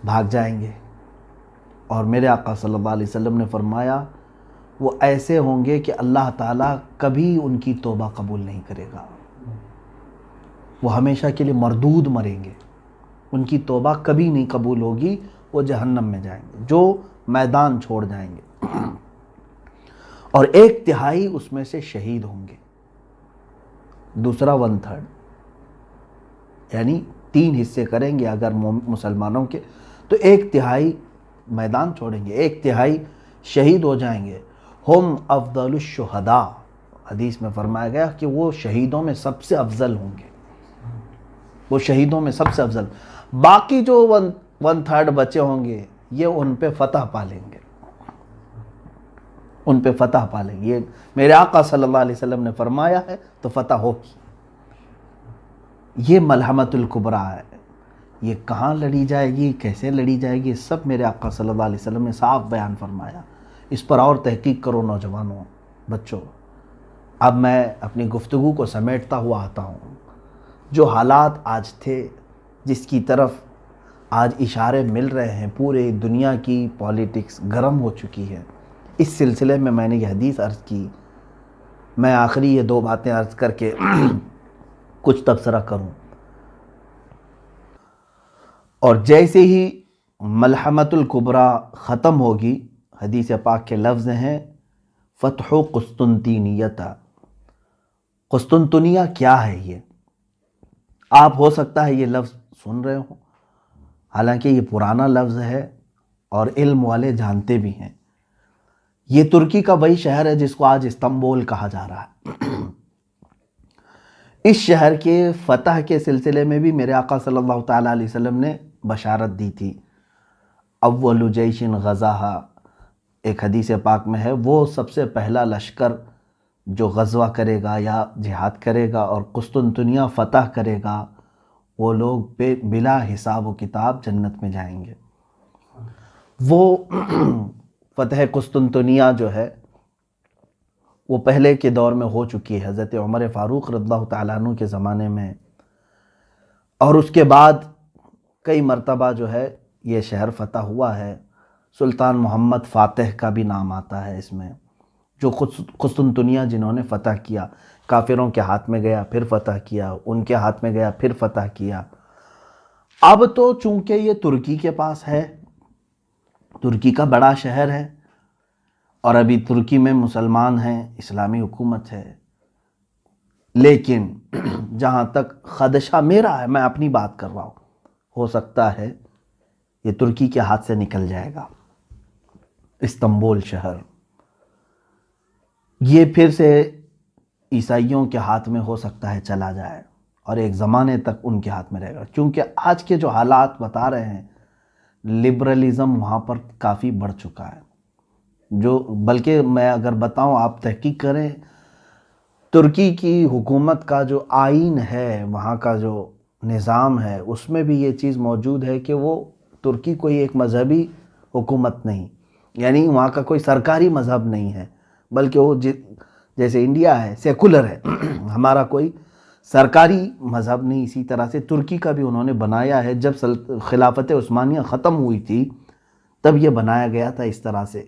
بھاگ جائیں گے۔ اور میرے آقا صلی اللہ علیہ وسلم نے فرمایا وہ ایسے ہوں گے کہ اللہ تعالیٰ کبھی ان کی توبہ قبول نہیں کرے گا، وہ ہمیشہ کے لیے مردود مریں گے، ان کی توبہ کبھی نہیں قبول ہوگی، وہ جہنم میں جائیں گے، جو میدان چھوڑ جائیں گے۔ اور 1/3 اس میں سے شہید ہوں گے، دوسرا 1/3، یعنی 3 حصے کریں گے اگر مسلمانوں کے، تو 1/3 میدان چھوڑیں گے، 1/3 شہید ہو جائیں گے۔ ہم افضل الشہداء، حدیث میں فرمایا گیا کہ وہ شہیدوں میں سب سے افضل ہوں گے، وہ شہیدوں میں سب سے افضل۔ باقی جو 1/3 بچے ہوں گے یہ ان پہ فتح پا لیں گے، ان پہ فتح پا لیں گے۔ یہ میرے آقا صلی اللہ علیہ وسلم نے فرمایا ہے تو فتح ہوگی۔ یہ ملحمۃ الکبریٰ ہے۔ یہ کہاں لڑی جائے گی، کیسے لڑی جائے گی، سب میرے آقا صلی اللہ علیہ وسلم نے صاف بیان فرمایا۔ اس پر اور تحقیق کرو نوجوانوں، بچوں۔ اب میں اپنی گفتگو کو سمیٹتا ہوا آتا ہوں۔ جو حالات آج تھے، جس کی طرف آج اشارے مل رہے ہیں، پورے دنیا کی پولیٹکس گرم ہو چکی ہے، اس سلسلے میں نے یہ حدیث عرض کی۔ میں آخری یہ 2 باتیں عرض کر کے کچھ تبصرہ کروں۔ اور جیسے ہی ملحمۃ الکبریٰ ختم ہوگی، حدیث پاک کے لفظ ہیں فتح قسطنطینیہ۔ قسطنطنیہ کیا ہے؟ یہ آپ ہو سکتا ہے یہ لفظ سن رہے ہوں، حالانکہ یہ پرانا لفظ ہے اور علم والے جانتے بھی ہیں۔ یہ ترکی کا وہی شہر ہے جس کو آج استنبول کہا جا رہا ہے۔ اس شہر کے فتح کے سلسلے میں بھی میرے آقا صلی اللہ تعالیٰ علیہ وسلم نے بشارت دی تھی۔ اول جیش غزاہا، ایک حدیث پاک میں ہے، وہ سب سے پہلا لشکر جو غزوہ کرے گا یا جہاد کرے گا اور قسطنطنیہ فتح کرے گا، وہ لوگ بلا حساب و کتاب جنت میں جائیں گے۔ وہ فتح قسطنطنیہ جو ہے وہ پہلے کے دور میں ہو چکی ہے، حضرت عمر فاروق رضی اللہ تعالیٰ عنہ کے زمانے میں، اور اس کے بعد کئی مرتبہ جو ہے یہ شہر فتح ہوا ہے۔ سلطان محمد فاتح کا بھی نام آتا ہے اس میں، جو قسطنطنیہ جنہوں نے فتح کیا، کافروں کے ہاتھ میں گیا پھر فتح کیا، ان کے ہاتھ میں گیا پھر فتح کیا۔ اب تو چونکہ یہ ترکی کے پاس ہے، ترکی کا بڑا شہر ہے، اور ابھی ترکی میں مسلمان ہیں، اسلامی حکومت ہے، لیکن جہاں تک خدشہ میرا ہے، میں اپنی بات کر رہا ہوں، ہو سکتا ہے یہ ترکی کے ہاتھ سے نکل جائے گا استنبول شہر، یہ پھر سے عیسائیوں کے ہاتھ میں ہو سکتا ہے چلا جائے، اور ایک زمانے تک ان کے ہاتھ میں رہے گا، کیونکہ آج کے جو حالات بتا رہے ہیں، لبرلزم وہاں پر کافی بڑھ چکا ہے، جو بلکہ میں اگر بتاؤں، آپ تحقیق کریں، ترکی کی حکومت کا جو آئین ہے، وہاں کا جو نظام ہے، اس میں بھی یہ چیز موجود ہے کہ وہ ترکی کوئی ایک مذہبی حکومت نہیں، یعنی وہاں کا کوئی سرکاری مذہب نہیں ہے، بلکہ وہ جیسے انڈیا ہے سیکولر ہے، ہمارا کوئی سرکاری مذہب نہیں، اسی طرح سے ترکی کا بھی انہوں نے بنایا ہے. جب خلافت عثمانیہ ختم ہوئی تھی تب یہ بنایا گیا تھا اس طرح سے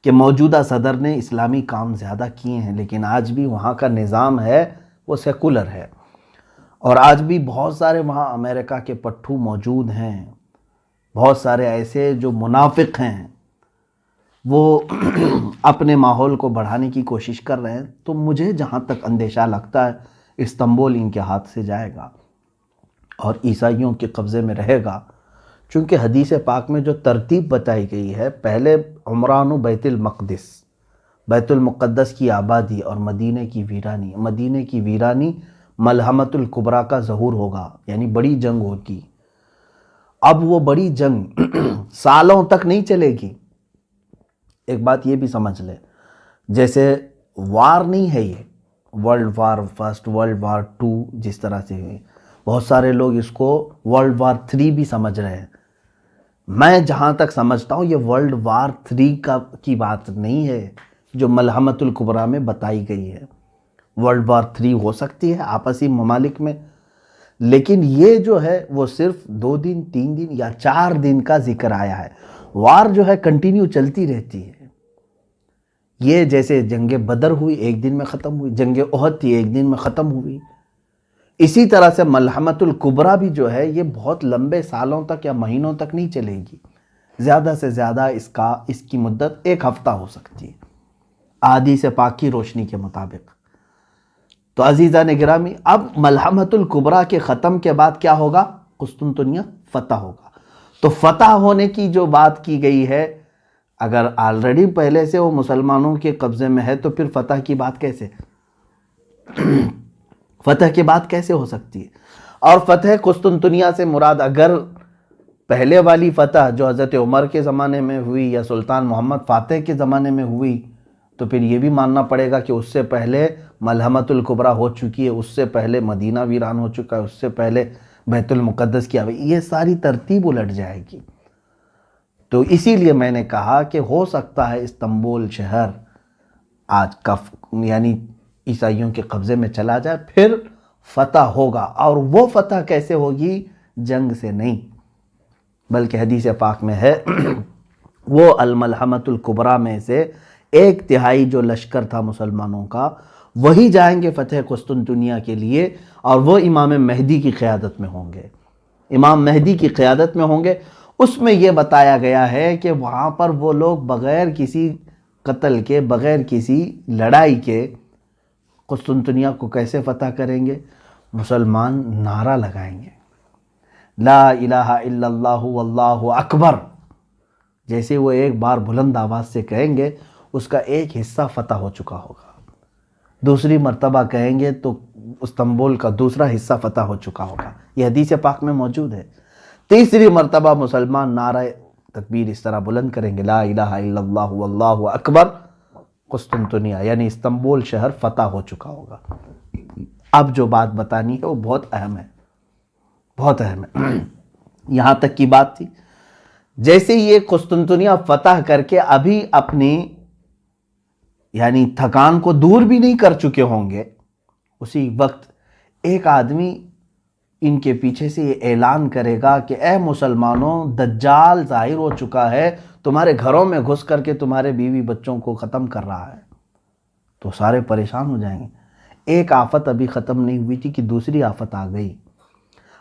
کہ موجودہ صدر نے اسلامی کام زیادہ کیے ہیں، لیکن آج بھی وہاں کا نظام ہے وہ سیکولر ہے. اور آج بھی بہت سارے وہاں امریکہ کے پٹھو موجود ہیں، بہت سارے ایسے جو منافق ہیں، وہ اپنے ماحول کو بڑھانے کی کوشش کر رہے ہیں. تو مجھے جہاں تک اندیشہ لگتا ہے استنبول ان کے ہاتھ سے جائے گا اور عیسائیوں کے قبضے میں رہے گا، چونکہ حدیث پاک میں جو ترتیب بتائی گئی ہے، پہلے عمران و بیت المقدس، بیت المقدس کی آبادی اور مدینہ کی ویرانی. مدینہ کی ویرانی ملحمۃ الکبریٰ کا ظہور ہوگا، یعنی بڑی جنگ ہوگی. اب وہ بڑی جنگ سالوں تک نہیں چلے گی. ایک بات یہ بھی سمجھ لیں، جیسے وار نہیں ہے یہ world war first, world war 2 جس طرح سے ہوئی، بہت سارے لوگ اس کو ورلڈ وار 3 بھی سمجھ رہے ہیں. میں جہاں تک سمجھتا ہوں یہ ورلڈ وار 3 کی بات نہیں ہے جو ملحمۃ الکبریٰ میں بتائی گئی ہے. ورلڈ وار 3 ہو سکتی ہے آپسی ممالک میں، لیکن یہ جو ہے وہ صرف 2 دن 3 دن یا 4 دن کا ذکر آیا ہے. وار جو ہے کنٹینیو چلتی رہتی ہے. یہ جیسے جنگ بدر ہوئی 1 دن میں ختم ہوئی، جنگ احد تھی 1 دن میں ختم ہوئی، اسی طرح سے ملحمۃ الکبریٰ بھی جو ہے یہ بہت لمبے سالوں تک یا مہینوں تک نہیں چلے گی. زیادہ سے زیادہ اس کی مدت 1 ہفتہ ہو سکتی ہے احادیث پاک کی روشنی کے مطابق. تو عزیزان گرامی، اب ملحمۃ الکبریٰ کے ختم کے بعد کیا ہوگا؟ قسطنطنیہ فتح ہوگا. تو فتح ہونے کی جو بات کی گئی ہے، اگر آلریڈی پہلے سے وہ مسلمانوں کے قبضے میں ہے تو پھر فتح کی بات کیسے فتح کی بات کیسے ہو سکتی ہے؟ اور فتح قسطنطنیہ سے مراد اگر پہلے والی فتح جو حضرت عمر کے زمانے میں ہوئی یا سلطان محمد فاتح کے زمانے میں ہوئی، تو پھر یہ بھی ماننا پڑے گا کہ اس سے پہلے ملحمۃ الکبریٰ ہو چکی ہے، اس سے پہلے مدینہ ویران ہو چکا ہے، اس سے پہلے بیت المقدس کی یہ ساری ترتیب الٹ جائے گی. تو اسی لیے میں نے کہا کہ ہو سکتا ہے استنبول شہر آج کا یعنی عیسائیوں کے قبضے میں چلا جائے، پھر فتح ہوگا. اور وہ فتح کیسے ہوگی؟ جنگ سے نہیں، بلکہ حدیث پاک میں ہے وہ الملحمۃ الکبریٰ میں سے 1/3 جو لشکر تھا مسلمانوں کا، وہی جائیں گے فتح قسطنطنیہ کے لیے، اور وہ امام مہدی کی قیادت میں ہوں گے. امام مہدی کی قیادت میں ہوں گے. اس میں یہ بتایا گیا ہے کہ وہاں پر وہ لوگ بغیر کسی قتل کے، بغیر کسی لڑائی کے قسطنطنیہ کو کیسے فتح کریں گے؟ مسلمان نعرہ لگائیں گے، لا الہ الا اللہ واللہ اکبر. جیسے وہ ایک بار بلند آواز سے کہیں گے، اس کا ایک حصہ فتح ہو چکا ہوگا. دوسری مرتبہ کہیں گے تو استنبول کا دوسرا حصہ فتح ہو چکا ہوگا. یہ حدیث پاک میں موجود ہے. تیسری مرتبہ مسلمان نعرہ تکبیر اس طرح بلند کریں گے، لا الہ الا اللہ واللہ اکبر، قسطنطنیہ یعنی استنبول شہر فتح ہو چکا ہوگا. اب جو بات بتانی ہے وہ بہت اہم ہے، بہت اہم ہے. یہاں تک کی بات تھی، جیسے یہ قسطنطنیہ فتح کر کے ابھی اپنی یعنی تھکان کو دور بھی نہیں کر چکے ہوں گے، اسی وقت ایک آدمی ان کے پیچھے سے یہ اعلان کرے گا کہ اے مسلمانوں، دجال ظاہر ہو چکا ہے، تمہارے گھروں میں گھس کر کے تمہارے بیوی بچوں کو ختم کر رہا ہے. تو سارے پریشان ہو جائیں گے. ایک آفت ابھی ختم نہیں ہوئی تھی کہ دوسری آفت آ گئی.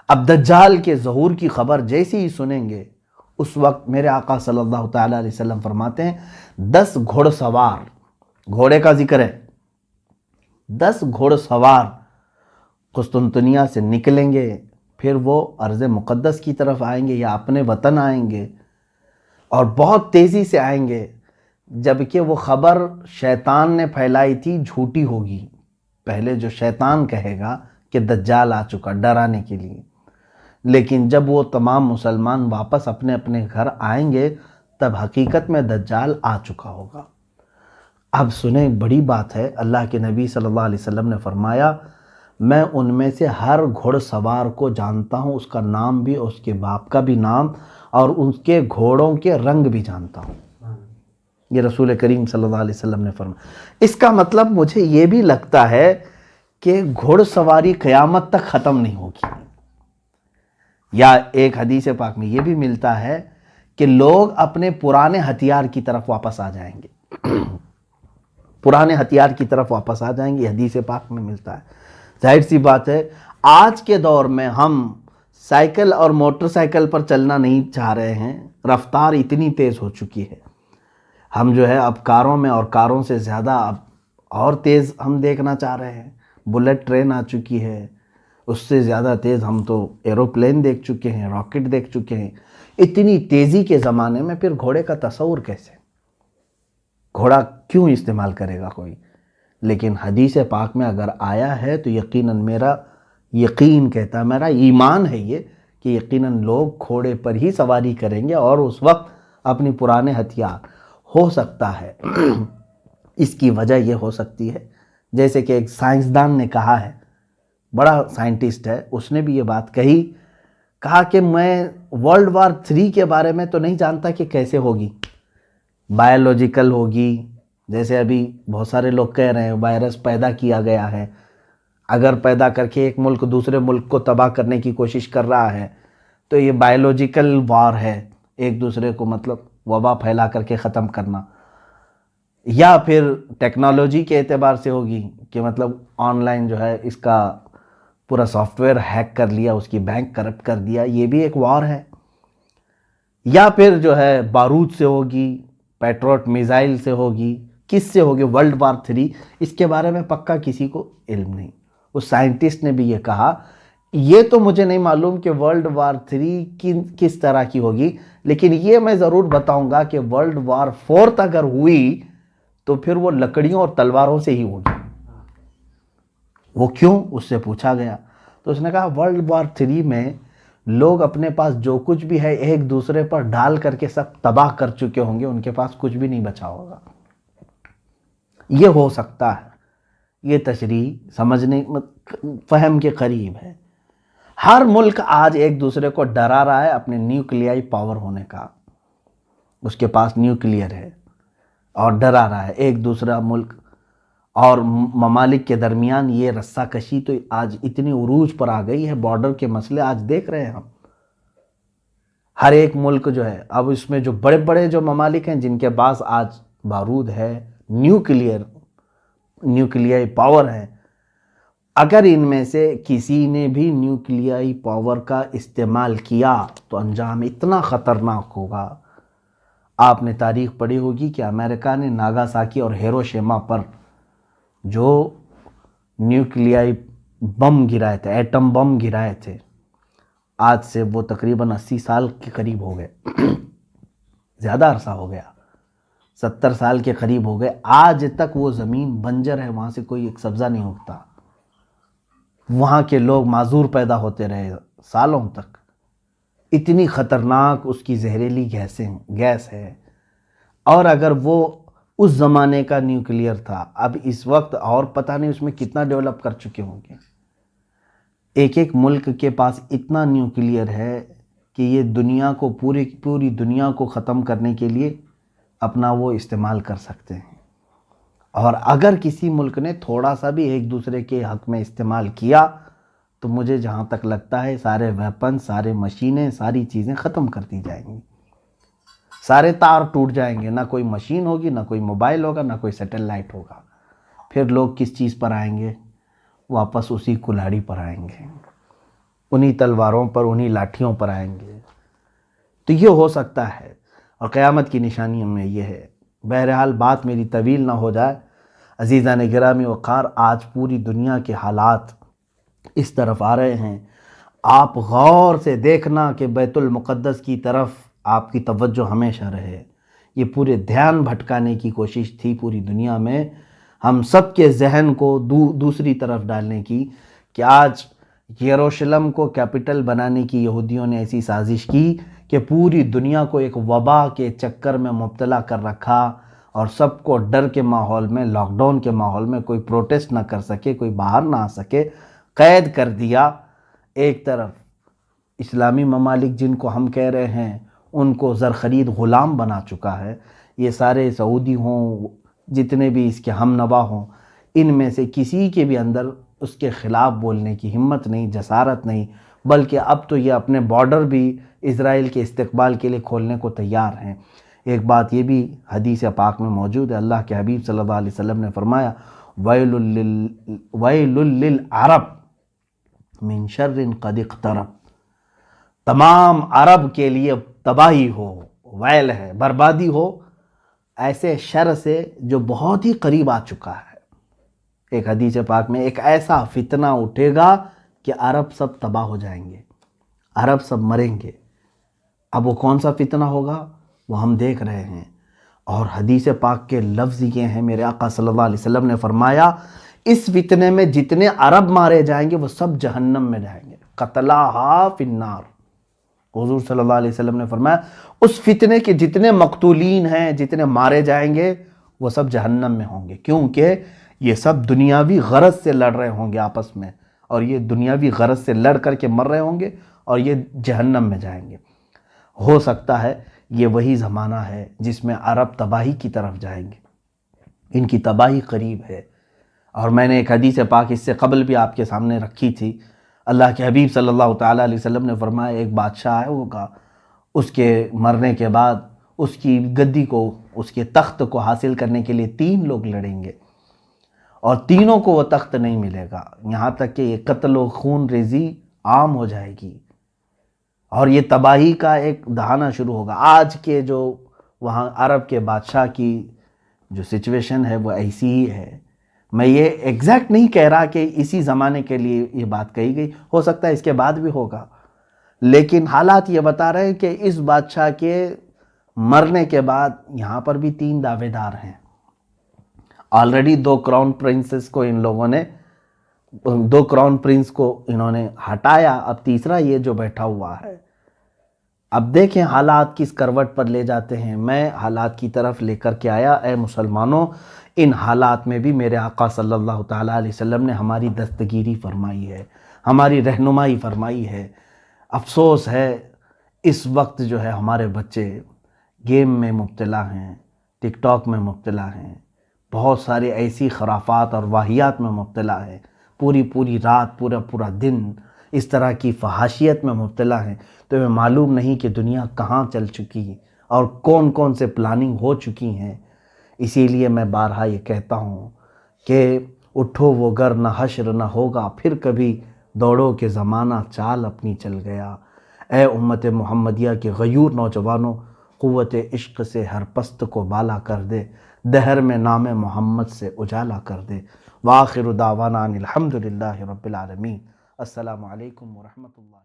اب دجال کے ظہور کی خبر جیسے ہی سنیں گے، اس وقت میرے آقا صلی اللہ تعالیٰ علیہ وسلم فرماتے ہیں 10 گھوڑ سوار، گھوڑے کا ذکر ہے، 10 گھوڑ سوار قسطنطنیہ سے نکلیں گے. پھر وہ ارض مقدس کی طرف آئیں گے یا اپنے وطن آئیں گے، اور بہت تیزی سے آئیں گے. جبکہ وہ خبر شیطان نے پھیلائی تھی جھوٹی ہوگی. پہلے جو شیطان کہے گا کہ دجال آ چکا ڈرانے کے لیے، لیکن جب وہ تمام مسلمان واپس اپنے اپنے گھر آئیں گے تب حقیقت میں دجال آ چکا ہوگا. اب سنیں، بڑی بات ہے. اللہ کے نبی صلی اللہ علیہ وسلم نے فرمایا میں ان میں سے ہر گھوڑ سوار کو جانتا ہوں، اس کا نام بھی، اس کے باپ کا بھی نام، اور اس کے گھوڑوں کے رنگ بھی جانتا ہوں. یہ رسول کریم صلی اللہ علیہ وسلم نے فرمایا. اس کا مطلب مجھے یہ بھی لگتا ہے کہ گھوڑ سواری قیامت تک ختم نہیں ہوگی. یا ایک حدیث پاک میں یہ بھی ملتا ہے کہ لوگ اپنے پرانے ہتھیار کی طرف واپس آ جائیں گے. پرانے ہتھیار کی طرف واپس آ جائیں گے، حدیث پاک میں ملتا ہے. ظاہر سی بات ہے آج کے دور میں ہم سائیکل اور موٹر سائیکل پر چلنا نہیں چاہ رہے ہیں. رفتار اتنی تیز ہو چکی ہے، ہم جو ہے اب کاروں میں، اور کاروں سے زیادہ اب اور تیز ہم دیکھنا چاہ رہے ہیں. بلٹ ٹرین آ چکی ہے، اس سے زیادہ تیز ہم تو ایروپلین دیکھ چکے ہیں، راکٹ دیکھ چکے ہیں. اتنی تیزی کے زمانے میں پھر گھوڑے کا تصور کیسے؟ گھوڑا کیوں استعمال کرے گا کوئی؟ لیکن حدیث پاک میں اگر آیا ہے تو یقیناً میرا یقین کہتا ہے، میرا ایمان ہے یہ کہ یقیناً لوگ گھوڑے پر ہی سواری کریں گے، اور اس وقت اپنی پرانے ہتھیار. ہو سکتا ہے اس کی وجہ یہ ہو سکتی ہے، جیسے کہ ایک سائنسدان نے کہا ہے، بڑا سائنٹسٹ ہے، اس نے بھی یہ بات کہا کہ میں ورلڈ وار 3 کے بارے میں تو نہیں جانتا کہ کیسے ہوگی. بایولوجیکل ہوگی، جیسے ابھی بہت سارے لوگ کہہ رہے ہیں وائرس پیدا کیا گیا ہے، اگر پیدا کر کے ایک ملک دوسرے ملک کو تباہ کرنے کی کوشش کر رہا ہے تو یہ بایولوجیکل وار ہے، ایک دوسرے کو مطلب وبا پھیلا کر کے ختم کرنا. یا پھر ٹیکنالوجی کے اعتبار سے ہوگی کہ مطلب آن لائن جو ہے اس کا پورا سافٹ ویئر ہیک کر لیا، اس کی بینک کرپٹ کر دیا، یہ بھی ایک وار ہے. یا پھر جو ہے بارود سے ہوگی، پیٹروٹ میزائل سے ہوگی، کس سے ہوگی ورلڈ وار 3، اس کے بارے میں پکا کسی کو علم نہیں. اس سائنٹسٹ نے بھی یہ کہا، یہ تو مجھے نہیں معلوم کہ ورلڈ وار 3 کس طرح کی ہوگی، لیکن یہ میں ضرور بتاؤں گا کہ ورلڈ وار 4 اگر ہوئی تو پھر وہ لکڑیوں اور تلواروں سے ہی ہوگی. وہ کیوں؟ اس سے پوچھا گیا تو اس نے کہا ورلڈ وار 3 میں لوگ اپنے پاس جو کچھ بھی ہے ایک دوسرے پر ڈال کر کے سب تباہ کر چکے ہوں گے، ان کے پاس کچھ بھی نہیں بچا ہوگا. یہ ہو سکتا ہے، یہ تشریح سمجھنے فہم کے قریب ہے. ہر ملک آج ایک دوسرے کو ڈرا رہا ہے اپنے نیوکلیائی پاور ہونے کا، اس کے پاس نیوکلیئر ہے اور ڈرا رہا ہے ایک دوسرا ملک. اور ممالک کے درمیان یہ رسہ کشی تو آج اتنی عروج پر آ گئی ہے، بارڈر کے مسئلے آج دیکھ رہے ہیں ہم. ہر ایک ملک جو ہے اب اس میں جو بڑے بڑے جو ممالک ہیں جن کے پاس آج بارود ہے، نیوکلیائی پاور ہے، اگر ان میں سے کسی نے بھی نیوکلیائی پاور کا استعمال کیا تو انجام اتنا خطرناک ہوگا. آپ نے تاریخ پڑھی ہوگی کہ امریکہ نے ناگاساکی اور ہیروشیما پر جو نیوکلیائی بم گرائے تھے، ایٹم بم گرائے تھے، آج سے وہ تقریباً 80 سال کے قریب ہو گئے، زیادہ عرصہ ہو گیا، 70 سال کے قریب ہو گئے. آج تک وہ زمین بنجر ہے، وہاں سے کوئی ایک سبزہ نہیں اگتا. وہاں کے لوگ معذور پیدا ہوتے رہے سالوں تک. اتنی خطرناک اس کی زہریلی گیس ہے. اور اگر وہ اس زمانے کا نیوکلیئر تھا، اب اس وقت اور پتہ نہیں اس میں کتنا ڈیولپ کر چکے ہوں گے. ایک ایک ملک کے پاس اتنا نیوکلیئر ہے کہ یہ دنیا کو پوری دنیا کو ختم کرنے کے لیے اپنا وہ استعمال کر سکتے ہیں. اور اگر کسی ملک نے تھوڑا سا بھی ایک دوسرے کے حق میں استعمال کیا تو مجھے جہاں تک لگتا ہے سارے ویپن، سارے مشینیں، ساری چیزیں ختم کر دی جائیں گی. سارے تار ٹوٹ جائیں گے، نہ کوئی مشین ہوگی، نہ کوئی موبائل ہوگا، نہ کوئی سیٹلائٹ ہوگا. پھر لوگ کس چیز پر آئیں گے؟ واپس اسی کلہاڑی پر آئیں گے، انہی تلواروں پر، انہی لاٹھیوں پر آئیں گے. تو یہ ہو سکتا ہے، اور قیامت کی نشانیوں میں یہ ہے. بہرحال بات میری طویل نہ ہو جائے، عزیزان گرامی وقار، آج پوری دنیا کے حالات اس طرف آ رہے ہیں. آپ غور سے دیکھنا کہ بیت المقدس کی طرف آپ کی توجہ ہمیشہ رہے. یہ پورے دھیان بھٹکانے کی کوشش تھی پوری دنیا میں، ہم سب کے ذہن کو دوسری طرف ڈالنے کی، کہ آج یروشلم کو کیپٹل بنانے کی یہودیوں نے ایسی سازش کی کہ پوری دنیا کو ایک وبا کے چکر میں مبتلا کر رکھا، اور سب کو ڈر کے ماحول میں، لاک ڈاؤن کے ماحول میں، کوئی پروٹیسٹ نہ کر سکے، کوئی باہر نہ آ سکے، قید کر دیا. ایک طرف اسلامی ممالک جن کو ہم کہہ رہے ہیں ان کو زرخرید غلام بنا چکا ہے. یہ سارے سعودی ہوں، جتنے بھی اس کے ہم نوا ہوں، ان میں سے کسی کے بھی اندر اس کے خلاف بولنے کی ہمت نہیں، جسارت نہیں، بلکہ اب تو یہ اپنے بارڈر بھی اسرائیل کے استقبال کے لیے کھولنے کو تیار ہیں۔ ایک بات یہ بھی حدیث پاک میں موجود ہے، اللہ کے حبیب صلی اللہ علیہ وسلم نے فرمایا وَيْلٌ لِّلْعَرَبِ مِن شَرٍ قَدِ اقْتَرَبَ، تمام عرب کے لیے تباہی ہو، ویل ہے، بربادی ہو ایسے شر سے جو بہت ہی قریب آ چکا ہے۔ ایک حدیث پاک میں ایک ایسا فتنہ اٹھے گا کہ عرب سب تباہ ہو جائیں گے، عرب سب مریں گے۔ اب وہ کون سا فتنہ ہوگا وہ ہم دیکھ رہے ہیں، اور حدیث پاک کے لفظ یہ ہیں، میرے آقا صلی اللہ علیہ وسلم نے فرمایا اس فتنے میں جتنے عرب مارے جائیں گے وہ سب جہنم میں جائیں گے، قتلاہا فی النار۔ حضور صلی اللہ علیہ وسلم نے فرمایا اس فتنے کے جتنے مقتولین ہیں، جتنے مارے جائیں گے وہ سب جہنم میں ہوں گے، کیونکہ یہ سب دنیاوی غرض سے لڑ رہے ہوں گے آپس میں، اور یہ دنیاوی غرض سے لڑ کر کے مر رہے ہوں گے اور یہ جہنم میں جائیں گے۔ ہو سکتا ہے یہ وہی زمانہ ہے جس میں عرب تباہی کی طرف جائیں گے، ان کی تباہی قریب ہے۔ اور میں نے ایک حدیث پاک اس سے قبل بھی آپ کے سامنے رکھی تھی، اللہ کے حبیب صلی اللہ تعالیٰ علیہ وسلم نے فرمایا ایک بادشاہ ہے ہوگا، اس کے مرنے کے بعد اس کی گدی کو، اس کے تخت کو حاصل کرنے کے لیے 3 لوگ لڑیں گے، اور تینوں کو وہ تخت نہیں ملے گا، یہاں تک کہ یہ قتل و خون ریزی عام ہو جائے گی، اور یہ تباہی کا ایک دہانا شروع ہوگا۔ آج کے جو وہاں عرب کے بادشاہ کی جو سچویشن ہے وہ ایسی ہی ہے۔ میں یہ ایگزیکٹ نہیں کہہ رہا کہ اسی زمانے کے لیے یہ بات کہی گئی، ہو سکتا ہے اس کے بعد بھی ہوگا، لیکن حالات یہ بتا رہے ہیں کہ اس بادشاہ کے مرنے کے بعد یہاں پر بھی 3 دعوے دار ہیں۔ آلریڈی 2 کراؤن پرنسز کو ان لوگوں نے 2 کراؤن پرنس کو انہوں نے ہٹایا، اب تیسرا یہ جو بیٹھا ہوا ہے۔ اب دیکھیں حالات کس کروٹ پر لے جاتے ہیں۔ میں حالات کی طرف لے کر کے آیا، اے مسلمانوں ان حالات میں بھی میرے آقا صلی اللہ تعالیٰ علیہ وسلم نے ہماری دستگیری فرمائی ہے، ہماری رہنمائی فرمائی ہے۔ افسوس ہے اس وقت جو ہے ہمارے بچے گیم میں مبتلا ہیں، ٹک ٹاک میں مبتلا ہیں، بہت سارے ایسی خرافات اور واہیات میں مبتلا ہیں، پوری رات پورا دن اس طرح کی فحاشیت میں مبتلا ہیں، تو ہمیں معلوم نہیں کہ دنیا کہاں چل چکی اور کون سے پلاننگ ہو چکی ہیں۔ اسی لیے میں بارہا یہ کہتا ہوں کہ اٹھو وہ گر نہ حشر نہ ہوگا پھر کبھی، دوڑو کہ زمانہ چال اپنی چل گیا۔ اے امت محمدیہ کے غیور نوجوانوں، قوت عشق سے ہر پست کو بالا کر دے، دہر میں نام محمد سے اجالا کر دے۔ وآخر دعوانا ان الحمدللہ رب العالمین۔ السلام علیکم ورحمۃ اللہ۔